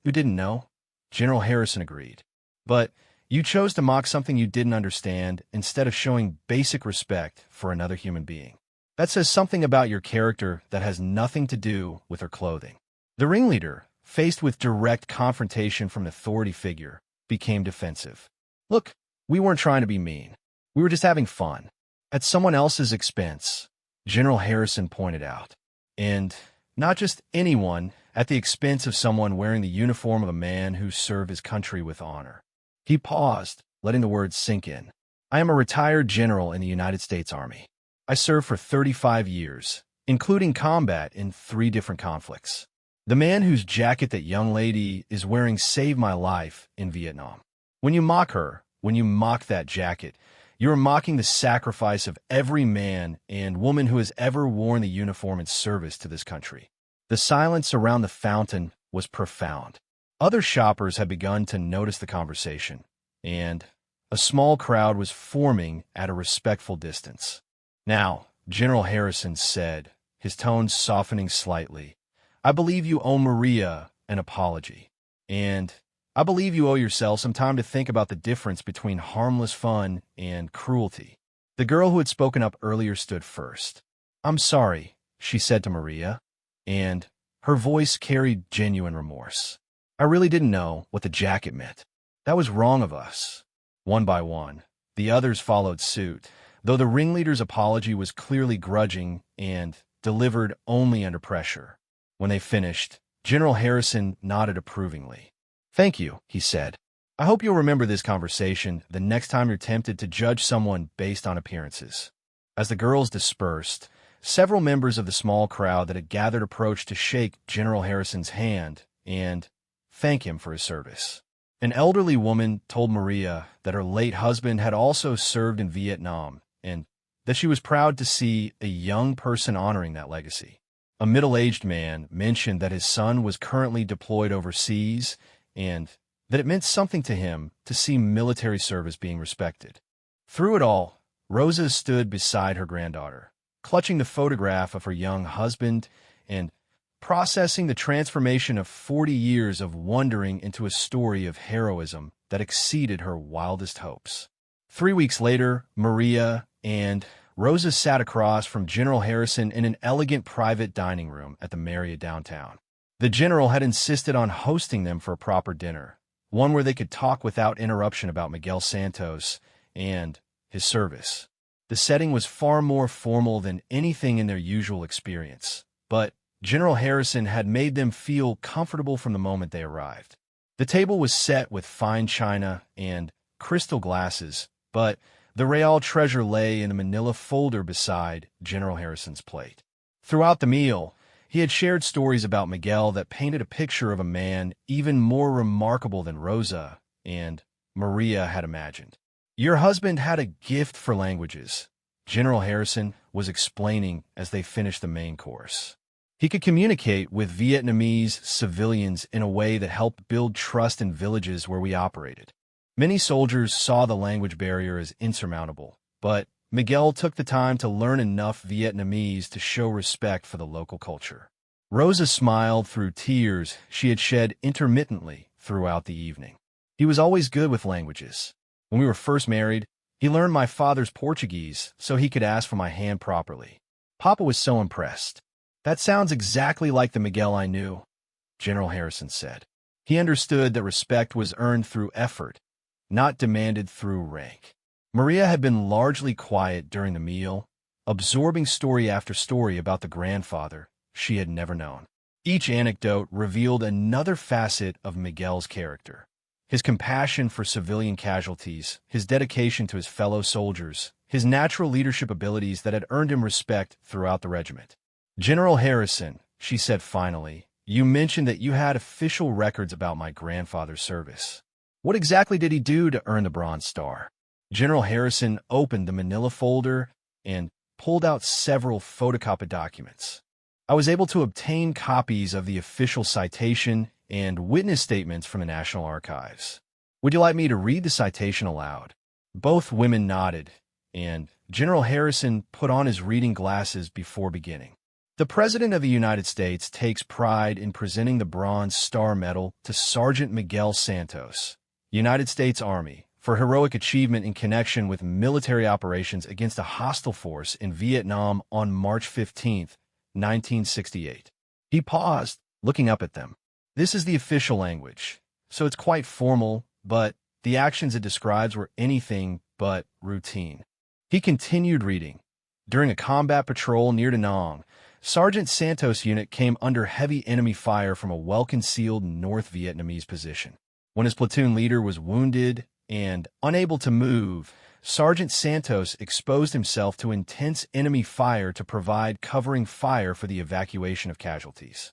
you didn't know, General Harrison agreed. But you chose to mock something you didn't understand instead of showing basic respect for another human being. That says something about your character that has nothing to do with her clothing. The ringleader, faced with direct confrontation from an authority figure, became defensive. Look, we weren't trying to be mean. We were just having fun. At someone else's expense, General Harrison pointed out. And not just anyone, at the expense of someone wearing the uniform of a man who served his country with honor. He paused, letting the words sink in. I am a retired general in the United States Army. I served for 35 years, including combat in 3 different conflicts. The man whose jacket that young lady is wearing saved my life in Vietnam. When you mock her, when you mock that jacket, you are mocking the sacrifice of every man and woman who has ever worn the uniform in service to this country. The silence around the fountain was profound. Other shoppers had begun to notice the conversation, and a small crowd was forming at a respectful distance. Now, General Harrison said, his tone softening slightly, I believe you owe Maria an apology. And I believe you owe yourself some time to think about the difference between harmless fun and cruelty. The girl who had spoken up earlier stood first. I'm sorry, she said to Maria, and her voice carried genuine remorse. I really didn't know what the jacket meant. That was wrong of us. One by one, the others followed suit, though the ringleader's apology was clearly grudging and delivered only under pressure. When they finished, General Harrison nodded approvingly. Thank you, he said. I hope you'll remember this conversation the next time you're tempted to judge someone based on appearances. As the girls dispersed, several members of the small crowd that had gathered approached to shake General Harrison's hand and thank him for his service. An elderly woman told Maria that her late husband had also served in Vietnam and that she was proud to see a young person honoring that legacy. A middle-aged man mentioned that his son was currently deployed overseas and that it meant something to him to see military service being respected. Through it all, Rosa stood beside her granddaughter, clutching the photograph of her young husband and processing the transformation of 40 years of wandering into a story of heroism that exceeded her wildest hopes. 3 weeks later, Maria and Rosa sat across from General Harrison in an elegant private dining room at the Marriott downtown. The general had insisted on hosting them for a proper dinner, one where they could talk without interruption about Miguel Santos and his service. The setting was far more formal than anything in their usual experience, but General Harrison had made them feel comfortable from the moment they arrived. The table was set with fine china and crystal glasses, but the real treasure lay in the manila folder beside General Harrison's plate. Throughout the meal, he had shared stories about Miguel that painted a picture of a man even more remarkable than Rosa and Maria had imagined. Your husband had a gift for languages, General Harrison was explaining as they finished the main course. He could communicate with Vietnamese civilians in a way that helped build trust in villages where we operated. Many soldiers saw the language barrier as insurmountable, but Miguel took the time to learn enough Vietnamese to show respect for the local culture. Rosa smiled through tears she had shed intermittently throughout the evening. He was always good with languages. When we were first married, he learned my father's Portuguese so he could ask for my hand properly. Papa was so impressed. That sounds exactly like the Miguel I knew, General Harrison said. He understood that respect was earned through effort, not demanded through rank. Maria had been largely quiet during the meal, absorbing story after story about the grandfather she had never known. Each anecdote revealed another facet of Miguel's character. His compassion for civilian casualties, his dedication to his fellow soldiers, his natural leadership abilities that had earned him respect throughout the regiment. General Harrison, she said finally, you mentioned that you had official records about my grandfather's service. What exactly did he do to earn the Bronze Star? General Harrison opened the manila folder and pulled out several photocopied documents. I was able to obtain copies of the official citation and witness statements from the National Archives. Would you like me to read the citation aloud? Both women nodded, and General Harrison put on his reading glasses before beginning. The President of the United States takes pride in presenting the Bronze Star Medal to Sergeant Miguel Santos, United States Army, for heroic achievement in connection with military operations against a hostile force in Vietnam on March 15, 1968. He paused, looking up at them. This is the official language, so it's quite formal, but the actions it describes were anything but routine. He continued reading. During a combat patrol near Da Nang, Sergeant Santos' unit came under heavy enemy fire from a well-concealed North Vietnamese position. When his platoon leader was wounded and unable to move, Sergeant Santos exposed himself to intense enemy fire to provide covering fire for the evacuation of casualties.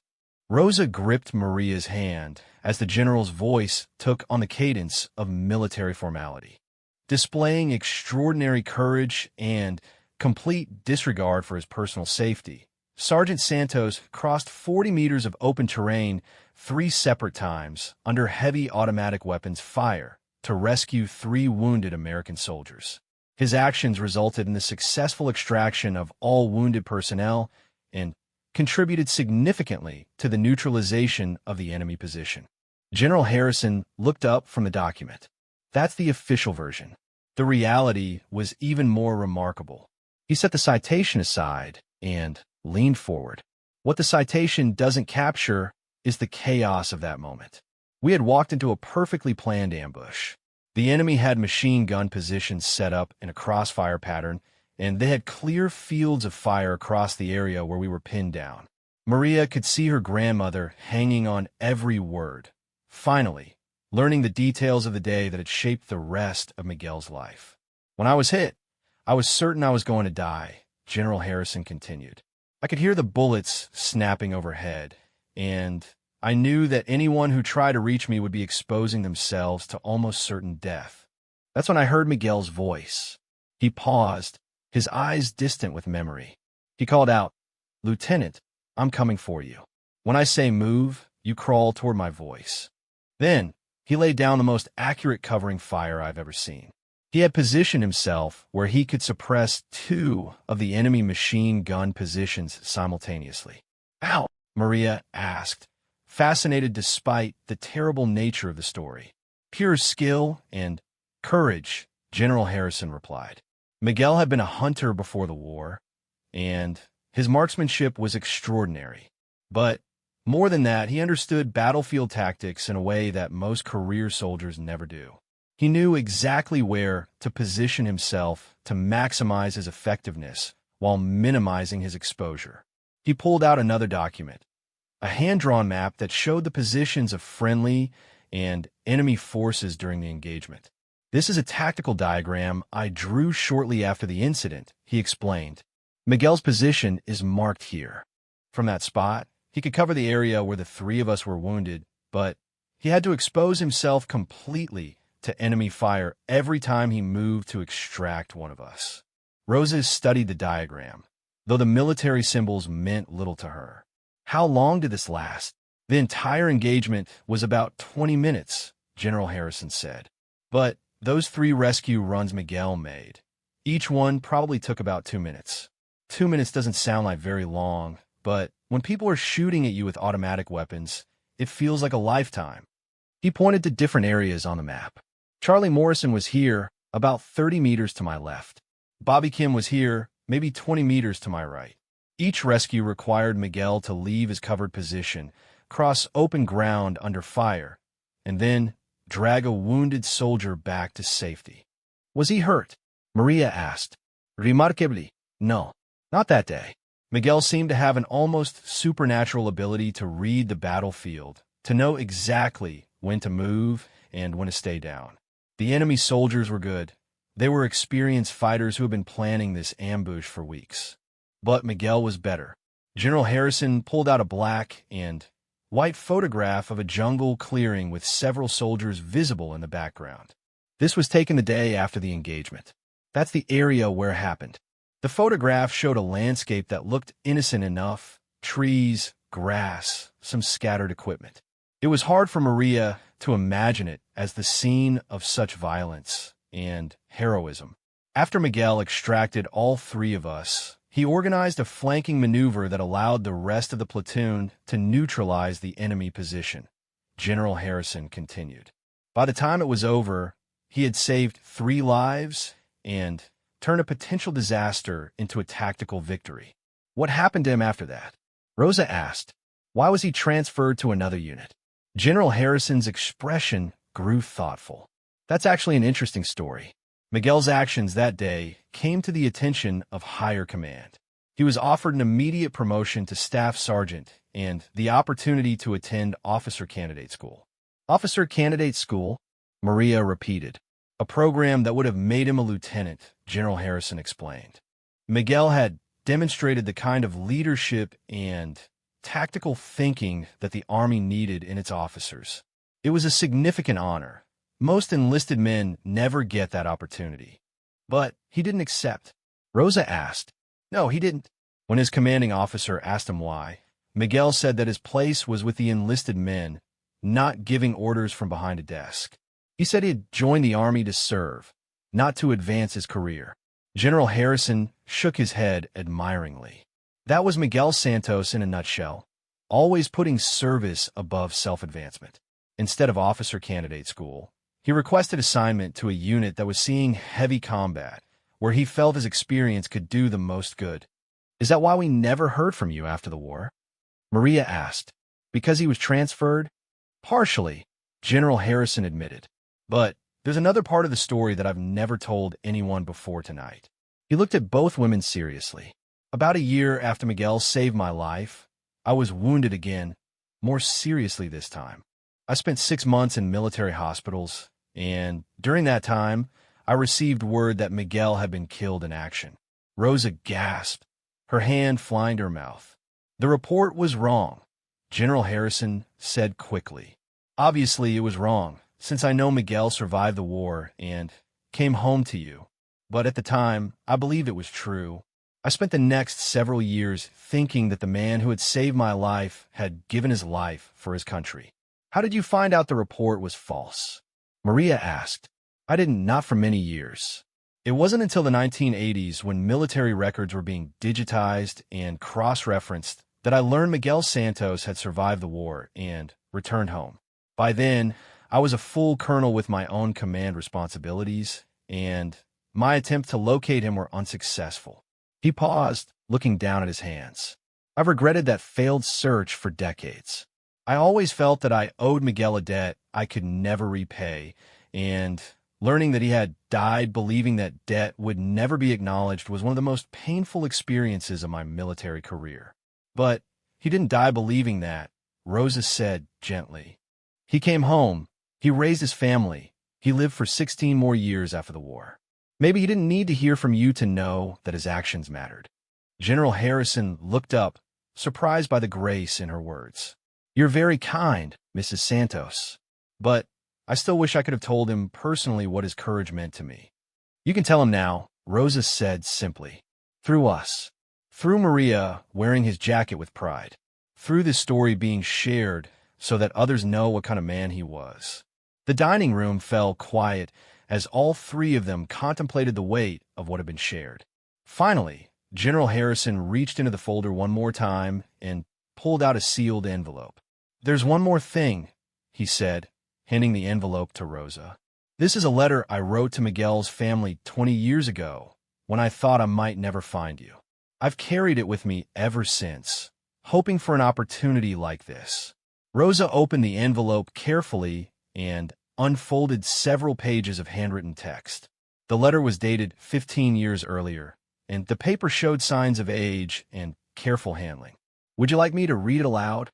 Rosa gripped Maria's hand as the general's voice took on the cadence of military formality. Displaying extraordinary courage and complete disregard for his personal safety, Sergeant Santos crossed 40 meters of open terrain 3 separate times under heavy automatic weapons fire to rescue 3 wounded American soldiers. His actions resulted in the successful extraction of all wounded personnel and contributed significantly to the neutralization of the enemy position. General Harrison looked up from the document. That's the official version. The reality was even more remarkable. He set the citation aside and leaned forward. What the citation doesn't capture is the chaos of that moment. We had walked into a perfectly planned ambush. The enemy had machine gun positions set up in a crossfire pattern, and they had clear fields of fire across the area where we were pinned down. Maria could see her grandmother hanging on every word, finally learning the details of the day that had shaped the rest of Miguel's life. When I was hit, I was certain I was going to die, General Harrison continued. I could hear the bullets snapping overhead, and I knew that anyone who tried to reach me would be exposing themselves to almost certain death. That's when I heard Miguel's voice. He paused, his eyes distant with memory. He called out, "Lieutenant, I'm coming for you. When I say move, you crawl toward my voice." Then, he laid down the most accurate covering fire I've ever seen. He had positioned himself where he could suppress 2 of the enemy machine gun positions simultaneously. "How?" Maria asked, fascinated despite the terrible nature of the story. "Pure skill and courage," General Harrison replied. Miguel had been a hunter before the war, and his marksmanship was extraordinary. But more than that, he understood battlefield tactics in a way that most career soldiers never do. He knew exactly where to position himself to maximize his effectiveness while minimizing his exposure. He pulled out another document, a hand-drawn map that showed the positions of friendly and enemy forces during the engagement. "This is a tactical diagram I drew shortly after the incident," he explained. "Miguel's position is marked here. From that spot, he could cover the area where the 3 of us were wounded, but he had to expose himself completely to enemy fire every time he moved to extract one of us." Rosa studied the diagram, though the military symbols meant little to her. "How long did this last?" "The entire engagement was about 20 minutes, General Harrison said. "But those 3 rescue runs Miguel made, each one probably took about 2 minutes. 2 minutes doesn't sound like very long, but when people are shooting at you with automatic weapons, it feels like a lifetime." He pointed to different areas on the map. "Charlie Morrison was here, about 30 meters to my left. Bobby Kim was here, maybe 20 meters to my right." Each rescue required Miguel to leave his covered position, cross open ground under fire, and then drag a wounded soldier back to safety. "Was he hurt?" Maria asked. "Remarkably, no. Not that day." Miguel seemed to have an almost supernatural ability to read the battlefield, to know exactly when to move and when to stay down. The enemy soldiers were good. They were experienced fighters who had been planning this ambush for weeks. But Miguel was better. General Harrison pulled out a black and white photograph of a jungle clearing with several soldiers visible in the background. This was taken the day after the engagement. That's the area where it happened. The photograph showed a landscape that looked innocent enough: trees, grass, some scattered equipment. It was hard for Maria to imagine it as the scene of such violence and heroism. After Miguel extracted all 3 of us, he organized a flanking maneuver that allowed the rest of the platoon to neutralize the enemy position. General Harrison continued. By the time it was over, he had saved 3 lives and turned a potential disaster into a tactical victory. "What happened to him after that?" Rosa asked. "Why was he transferred to another unit?" General Harrison's expression grew thoughtful. "That's actually an interesting story. Miguel's actions that day came to the attention of higher command. He was offered an immediate promotion to staff sergeant and the opportunity to attend officer candidate school." "Officer candidate school?" Maria repeated. "A program that would have made him a lieutenant," General Harrison explained. Miguel had demonstrated the kind of leadership and tactical thinking that the Army needed in its officers. It was a significant honor. Most enlisted men never get that opportunity. But he didn't accept. Rosa asked. "No, he didn't." When his commanding officer asked him why, Miguel said that his place was with the enlisted men, not giving orders from behind a desk. He said he had joined the Army to serve, not to advance his career. General Harrison shook his head admiringly. That was Miguel Santos in a nutshell, always putting service above self-advancement. Instead of officer candidate school, he requested assignment to a unit that was seeing heavy combat, where he felt his experience could do the most good. Is that why we never heard from you after the war? Maria asked. Because he was transferred? Partially, General Harrison admitted. But there's another part of the story that I've never told anyone before tonight. He looked at both women seriously. About a year after Miguel saved my life, I was wounded again, more seriously this time. I spent 6 months in military hospitals, and during that time, I received word that Miguel had been killed in action. Rosa gasped, her hand flying to her mouth. The report was wrong, General Harrison said quickly. Obviously, it was wrong, since I know Miguel survived the war and came home to you. But at the time, I believed it was true. I spent the next several years thinking that the man who had saved my life had given his life for his country. How did you find out the report was false? Maria asked. I didn't, not for many years. It wasn't until the 1980s, when military records were being digitized and cross-referenced, that I learned Miguel Santos had survived the war and returned home. By then, I was a full colonel with my own command responsibilities, and my attempt to locate him were unsuccessful. He paused, looking down at his hands. I've regretted that failed search for decades. I always felt that I owed Miguel a debt I could never repay, and learning that he had died believing that debt would never be acknowledged was one of the most painful experiences of my military career. But he didn't die believing that, Rosa said gently. He came home, he raised his family, he lived for 16 more years after the war. Maybe he didn't need to hear from you to know that his actions mattered. General Harrison looked up, surprised by the grace in her words. You're very kind, Mrs. Santos. But I still wish I could have told him personally what his courage meant to me. You can tell him now, Rosa said simply. Through us. Through Maria wearing his jacket with pride. Through this story being shared so that others know what kind of man he was. The dining room fell quiet as all three of them contemplated the weight of what had been shared. Finally, General Harrison reached into the folder one more time and pulled out a sealed envelope. There's one more thing, he said, handing the envelope to Rosa. This is a letter I wrote to Miguel's family 20 years ago, when I thought I might never find you. I've carried it with me ever since, hoping for an opportunity like this. Rosa opened the envelope carefully and unfolded several pages of handwritten text. The letter was dated 15 years earlier, and the paper showed signs of age and careful handling. Would you like me to read it aloud?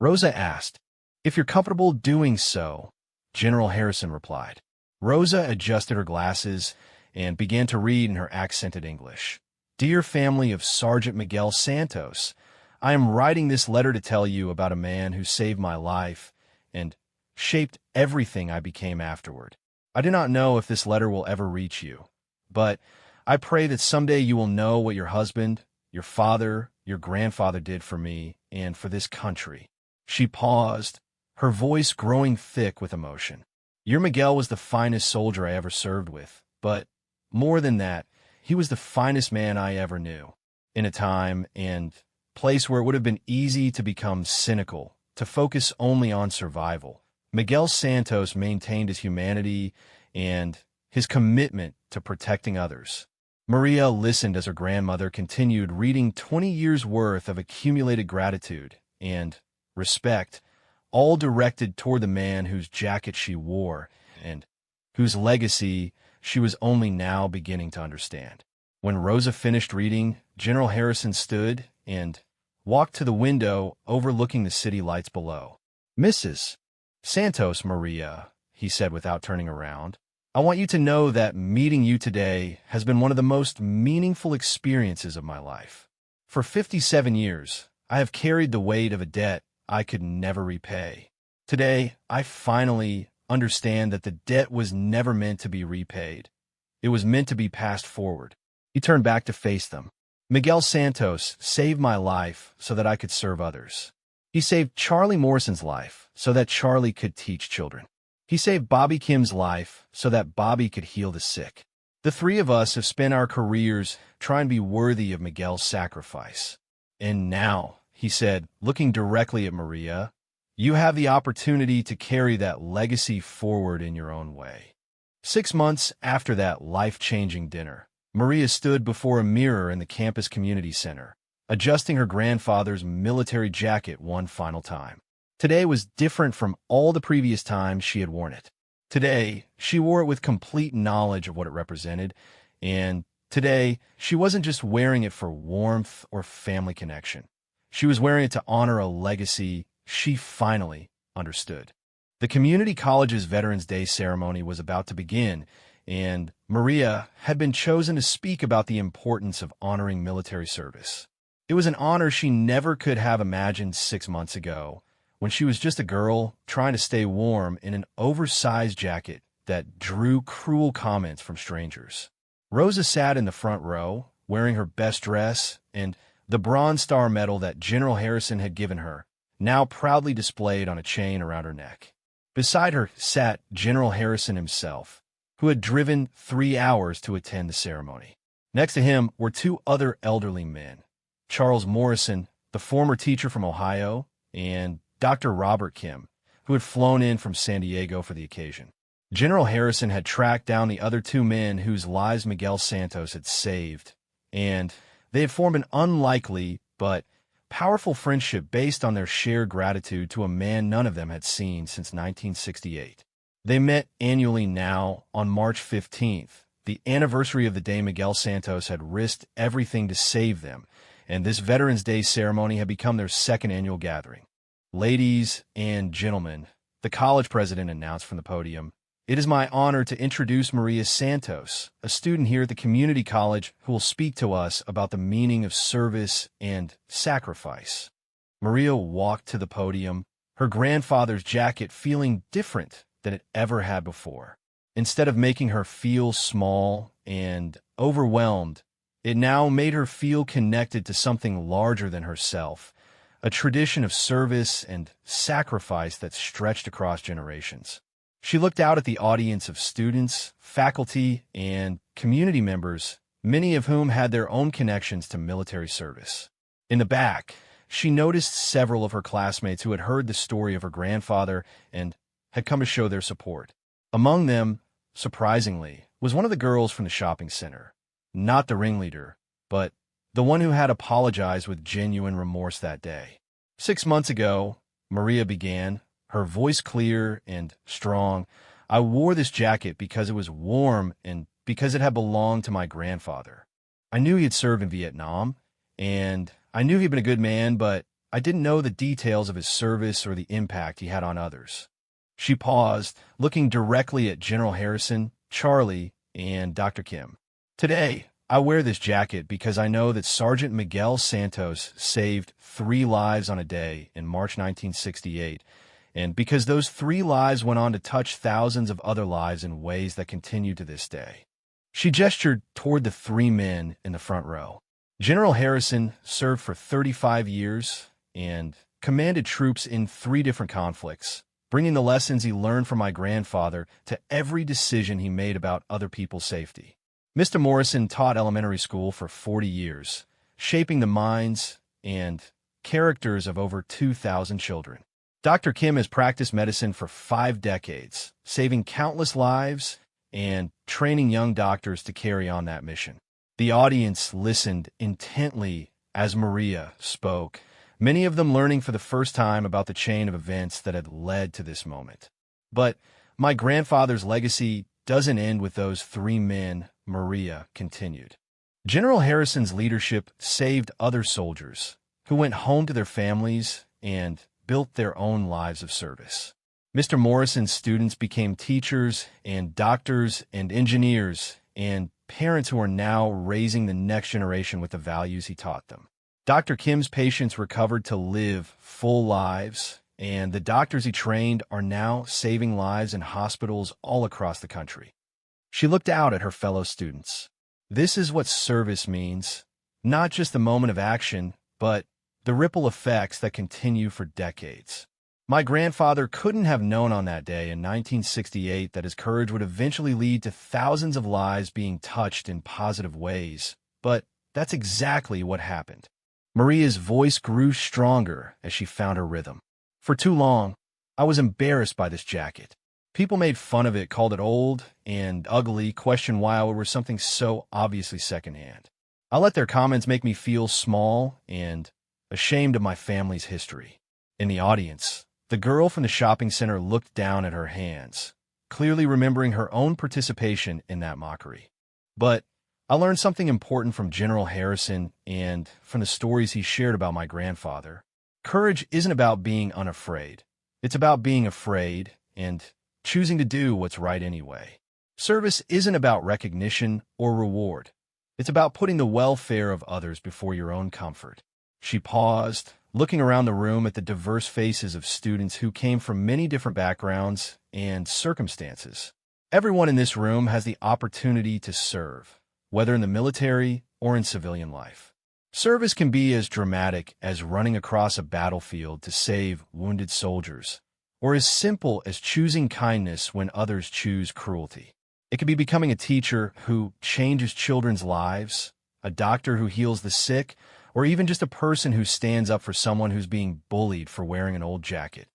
Rosa asked. If you're comfortable doing so, General Harrison replied. Rosa adjusted her glasses and began to read in her accented English. Dear family of Sergeant Miguel Santos, I am writing this letter to tell you about a man who saved my life and shaped everything I became afterward. I do not know if this letter will ever reach you, but I pray that someday you will know what your husband, your father, your grandfather did for me and for this country. She paused, her voice growing thick with emotion. Your Miguel was the finest soldier I ever served with, but more than that, he was the finest man I ever knew. In a time and place where it would have been easy to become cynical, to focus only on survival, Miguel Santos maintained his humanity and his commitment to protecting others. Maria listened as her grandmother continued reading 20 years' worth of accumulated gratitude and respect, all directed toward the man whose jacket she wore and whose legacy she was only now beginning to understand. When Rosa finished reading, General Harrison stood and walked to the window overlooking the city lights below. Mrs. Santos, Maria, he said without turning around, I want you to know that meeting you today has been one of the most meaningful experiences of my life. For 57 years, I have carried the weight of a debt I could never repay. Today, I finally understand that the debt was never meant to be repaid. It was meant to be passed forward. He turned back to face them. Miguel Santos saved my life so that I could serve others. He saved Charlie Morrison's life so that Charlie could teach children. He saved Bobby Kim's life so that Bobby could heal the sick. The three of us have spent our careers trying to be worthy of Miguel's sacrifice. And now, he said, looking directly at Maria, you have the opportunity to carry that legacy forward in your own way. 6 months after that life-changing dinner, Maria stood before a mirror in the campus community center, adjusting her grandfather's military jacket one final time. Today was different from all the previous times she had worn it. Today, she wore it with complete knowledge of what it represented, and today, she wasn't just wearing it for warmth or family connection. She was wearing it to honor a legacy she finally understood. The community college's Veterans Day ceremony was about to begin, and Maria had been chosen to speak about the importance of honoring military service. It was an honor she never could have imagined 6 months ago, when she was just a girl trying to stay warm in an oversized jacket that drew cruel comments from strangers. Rosa sat in the front row, wearing her best dress and the Bronze Star medal that General Harrison had given her, now proudly displayed on a chain around her neck. Beside her sat General Harrison himself, who had driven 3 hours to attend the ceremony. Next to him were 2 other elderly men, Charles Morrison, the former teacher from Ohio, and Dr. Robert Kim, who had flown in from San Diego for the occasion. General Harrison had tracked down the other 2 men whose lives Miguel Santos had saved, and they had formed an unlikely but powerful friendship based on their shared gratitude to a man none of them had seen since 1968. They met annually now on March 15th, the anniversary of the day Miguel Santos had risked everything to save them, and this Veterans Day ceremony had become their second annual gathering. Ladies and gentlemen, the college president announced from the podium, it is my honor to introduce Maria Santos, a student here at the community college who will speak to us about the meaning of service and sacrifice. Maria walked to the podium, her grandfather's jacket feeling different than it ever had before. Instead of making her feel small and overwhelmed, it now made her feel connected to something larger than herself, a tradition of service and sacrifice that stretched across generations. She looked out at the audience of students, faculty, and community members, many of whom had their own connections to military service. In the back, she noticed several of her classmates who had heard the story of her grandfather and had come to show their support. Among them, surprisingly, was one of the girls from the shopping center. Not the ringleader, but the one who had apologized with genuine remorse that day. 6 months ago, Maria began, her voice clear and strong. I wore this jacket because it was warm and because it had belonged to my grandfather. I knew he had served in Vietnam, and I knew he'd been a good man, but I didn't know the details of his service or the impact he had on others. She paused, looking directly at General Harrison, Charlie, and Dr. Kim. Today, I wear this jacket because I know that Sergeant Miguel Santos saved 3 lives on a day in March 1968, and because those 3 lives went on to touch thousands of other lives in ways that continue to this day. She gestured toward the 3 men in the front row. General Harrison served for 35 years and commanded troops in 3 different conflicts, bringing the lessons he learned from my grandfather to every decision he made about other people's safety. Mr. Morrison taught elementary school for 40 years, shaping the minds and characters of over 2,000 children. Dr. Kim has practiced medicine for 5 decades, saving countless lives and training young doctors to carry on that mission. The audience listened intently as Maria spoke, many of them learning for the first time about the chain of events that had led to this moment. But my grandfather's legacy doesn't end with those 3 men, Maria continued. General Harrison's leadership saved other soldiers who went home to their families and built their own lives of service. Mr. Morrison's students became teachers and doctors and engineers and parents who are now raising the next generation with the values he taught them. Dr. Kim's patients recovered to live full lives, and the doctors he trained are now saving lives in hospitals all across the country. She looked out at her fellow students. This is what service means, not just the moment of action, but the ripple effects that continue for decades. My grandfather couldn't have known on that day in 1968 that his courage would eventually lead to thousands of lives being touched in positive ways, but that's exactly what happened. Maria's voice grew stronger as she found her rhythm. For too long, I was embarrassed by this jacket. People made fun of it, called it old and ugly, questioned why I would wear something so obviously secondhand. I let their comments make me feel small and ashamed of my family's history. In the audience, the girl from the shopping center looked down at her hands, clearly remembering her own participation in that mockery. But I learned something important from General Harrison and from the stories he shared about my grandfather. Courage isn't about being unafraid. It's about being afraid and choosing to do what's right anyway. Service isn't about recognition or reward. It's about putting the welfare of others before your own comfort. She paused, looking around the room at the diverse faces of students who came from many different backgrounds and circumstances. Everyone in this room has the opportunity to serve, whether in the military or in civilian life. Service can be as dramatic as running across a battlefield to save wounded soldiers, or as simple as choosing kindness when others choose cruelty. It could be becoming a teacher who changes children's lives, a doctor who heals the sick, or even just a person who stands up for someone who's being bullied for wearing an old jacket.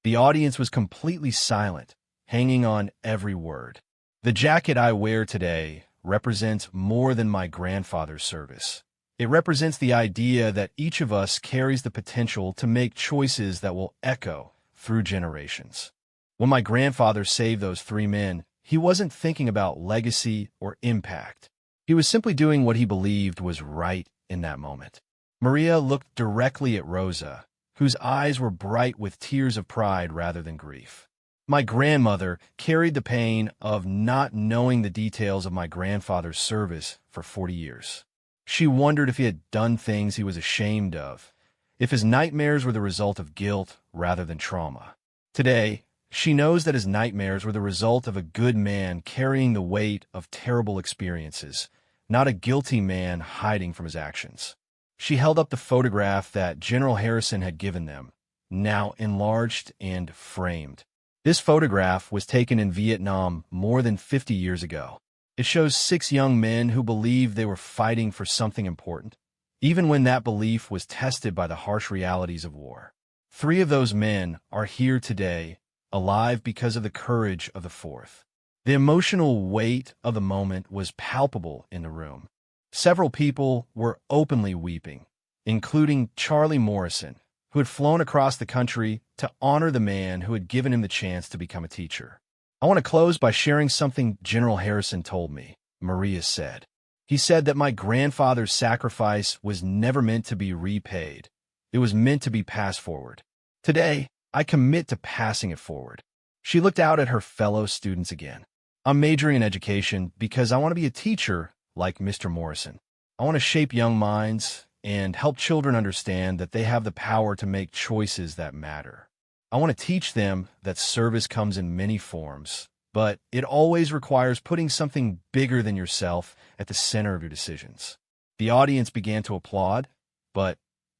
The audience was completely silent, hanging on every word. The jacket I wear today represents more than my grandfather's service. It represents the idea that each of us carries the potential to make choices that will echo through generations. When my grandfather saved those 3 men, he wasn't thinking about legacy or impact. He was simply doing what he believed was right in that moment. Maria looked directly at Rosa, whose eyes were bright with tears of pride rather than grief. My grandmother carried the pain of not knowing the details of my grandfather's service for 40 years. She wondered if he had done things he was ashamed of, if his nightmares were the result of guilt rather than trauma. Today, she knows that his nightmares were the result of a good man carrying the weight of terrible experiences, not a guilty man hiding from his actions. She held up the photograph that General Harrison had given them, now enlarged and framed. This photograph was taken in Vietnam more than 50 years ago. It shows 6 young men who believed they were fighting for something important, even when that belief was tested by the harsh realities of war. 3 of those men are here today, alive because of the courage of the 4th. The emotional weight of the moment was palpable in the room. Several people were openly weeping, including Charlie Morrison, who had flown across the country to honor the man who had given him the chance to become a teacher. I want to close by sharing something General Harrison told me, Maria said. He said that my grandfather's sacrifice was never meant to be repaid. It was meant to be passed forward. Today, I commit to passing it forward. She looked out at her fellow students again. I'm majoring in education because I want to be a teacher like Mr. Morrison. I want to shape young minds and help children understand that they have the power to make choices that matter. I want to teach them that service comes in many forms, but it always requires putting something bigger than yourself at the center of your decisions. The audience began to applaud, but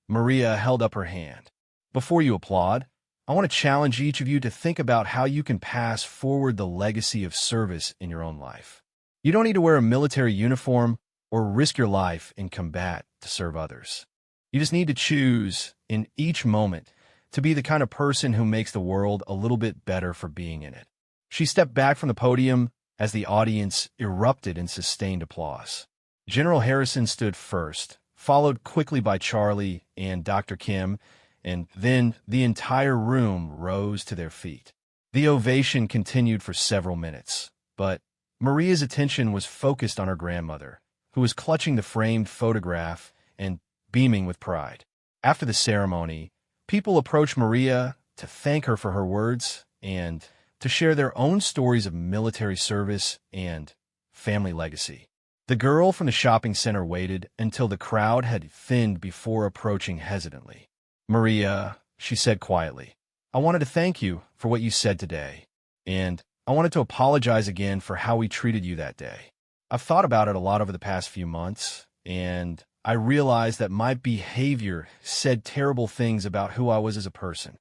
Maria held up her hand. Before you applaud, I want to challenge each of you to think about how you can pass forward the legacy of service in your own life. You don't need to wear a military uniform or risk your life in combat to serve others. You just need to choose, in each moment, to be the kind of person who makes the world a little bit better for being in it. She stepped back from the podium as the audience erupted in sustained applause. General Harrison stood first, followed quickly by Charlie and Dr. Kim, and then the entire room rose to their feet. The ovation continued for several minutes, but Maria's attention was focused on her grandmother, who was clutching the framed photograph and beaming with pride. After the ceremony, people approached Maria to thank her for her words and to share their own stories of military service and family legacy. The girl from the shopping center waited until the crowd had thinned before approaching hesitantly. Maria, she said quietly, I wanted to thank you for what you said today, and I wanted to apologize again for how we treated you that day. I've thought about it a lot over the past few months, and I realized that my behavior said terrible things about who I was as a person.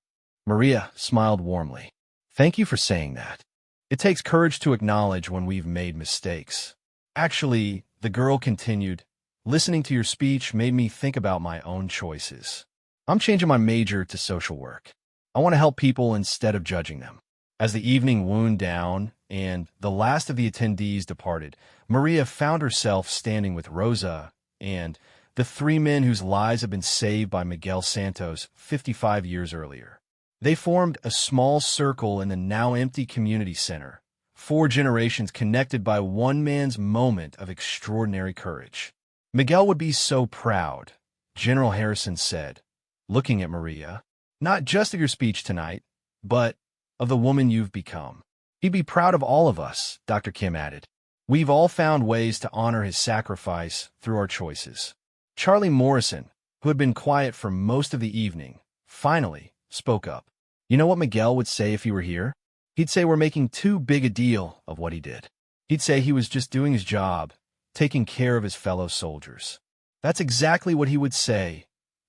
Maria smiled warmly. Thank you for saying that. It takes courage to acknowledge when we've made mistakes. Actually, the girl continued, Listening to your speech made me think about my own choices. I'm changing my major to social work. I want to help people instead of judging them." As the evening wound down and the last of the attendees departed, Maria found herself standing with Rosa and the three men whose lives had been saved by Miguel Santos 55 years earlier. They formed a small circle in the now empty community center, 4 generations connected by one man's moment of extraordinary courage. "Miguel would be so proud," General Harrison said, looking at Maria. "Not just of your speech tonight, but of the woman you've become. He'd be proud of all of us," Dr. Kim added. "We've all found ways to honor his sacrifice through our choices." Charlie Morrison, who had been quiet for most of the evening, finally spoke up. "You know what Miguel would say if he were here? He'd say we're making too big a deal of what he did. He'd say he was just doing his job, taking care of his fellow soldiers." "That's exactly what he would say,"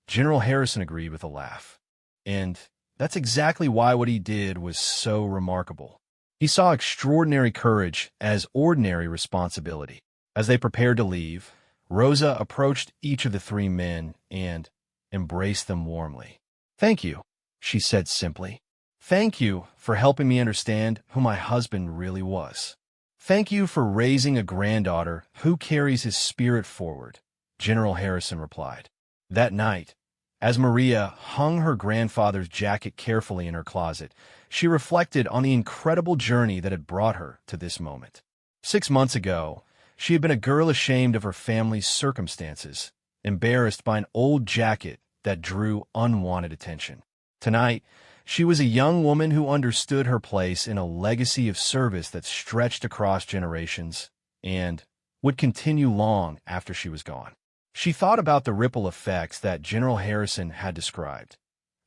General Harrison agreed with a laugh. "And that's exactly why what he did was so remarkable. He saw extraordinary courage as ordinary responsibility." As they prepared to leave, Rosa approached each of the 3 men and embraced them warmly. "Thank you," she said simply. "Thank you for helping me understand who my husband really was. Thank you for raising a granddaughter who carries his spirit forward," General Harrison replied. That night, as Maria hung her grandfather's jacket carefully in her closet, she reflected on the incredible journey that had brought her to this moment. 6 months ago, she had been a girl ashamed of her family's circumstances, embarrassed by an old jacket that drew unwanted attention. Tonight, she was a young woman who understood her place in a legacy of service that stretched across generations and would continue long after she was gone. She thought about the ripple effects that General Harrison had described,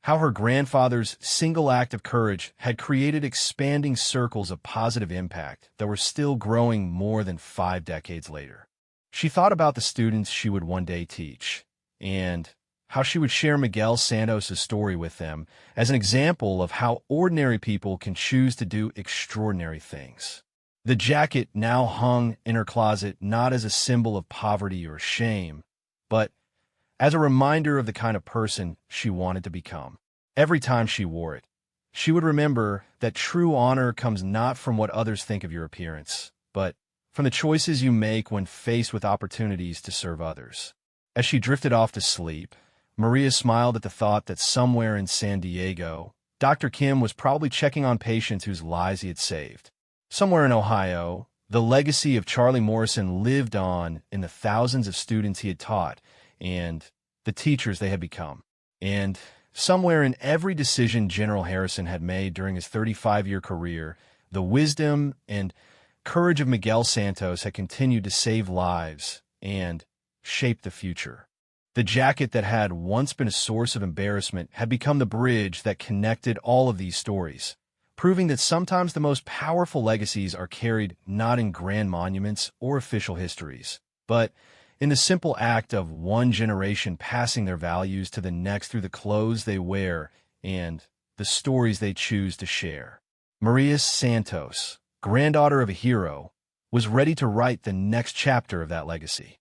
how her grandfather's single act of courage had created expanding circles of positive impact that were still growing more than 5 decades later. She thought about the students she would one day teach, and how she would share Miguel Santos' story with them as an example of how ordinary people can choose to do extraordinary things. The jacket now hung in her closet not as a symbol of poverty or shame, but as a reminder of the kind of person she wanted to become. Every time she wore it, she would remember that true honor comes not from what others think of your appearance, but from the choices you make when faced with opportunities to serve others. As she drifted off to sleep, Maria smiled at the thought that somewhere in San Diego, Dr. Kim was probably checking on patients whose lives he had saved. Somewhere in Ohio, the legacy of Charlie Morrison lived on in the thousands of students he had taught and the teachers they had become. And somewhere in every decision General Harrison had made during his 35-year career, the wisdom and courage of Miguel Santos had continued to save lives and shape the future. The jacket that had once been a source of embarrassment had become the bridge that connected all of these stories, proving that sometimes the most powerful legacies are carried not in grand monuments or official histories, but in the simple act of one generation passing their values to the next through the clothes they wear and the stories they choose to share. Maria Santos, granddaughter of a hero, was ready to write the next chapter of that legacy.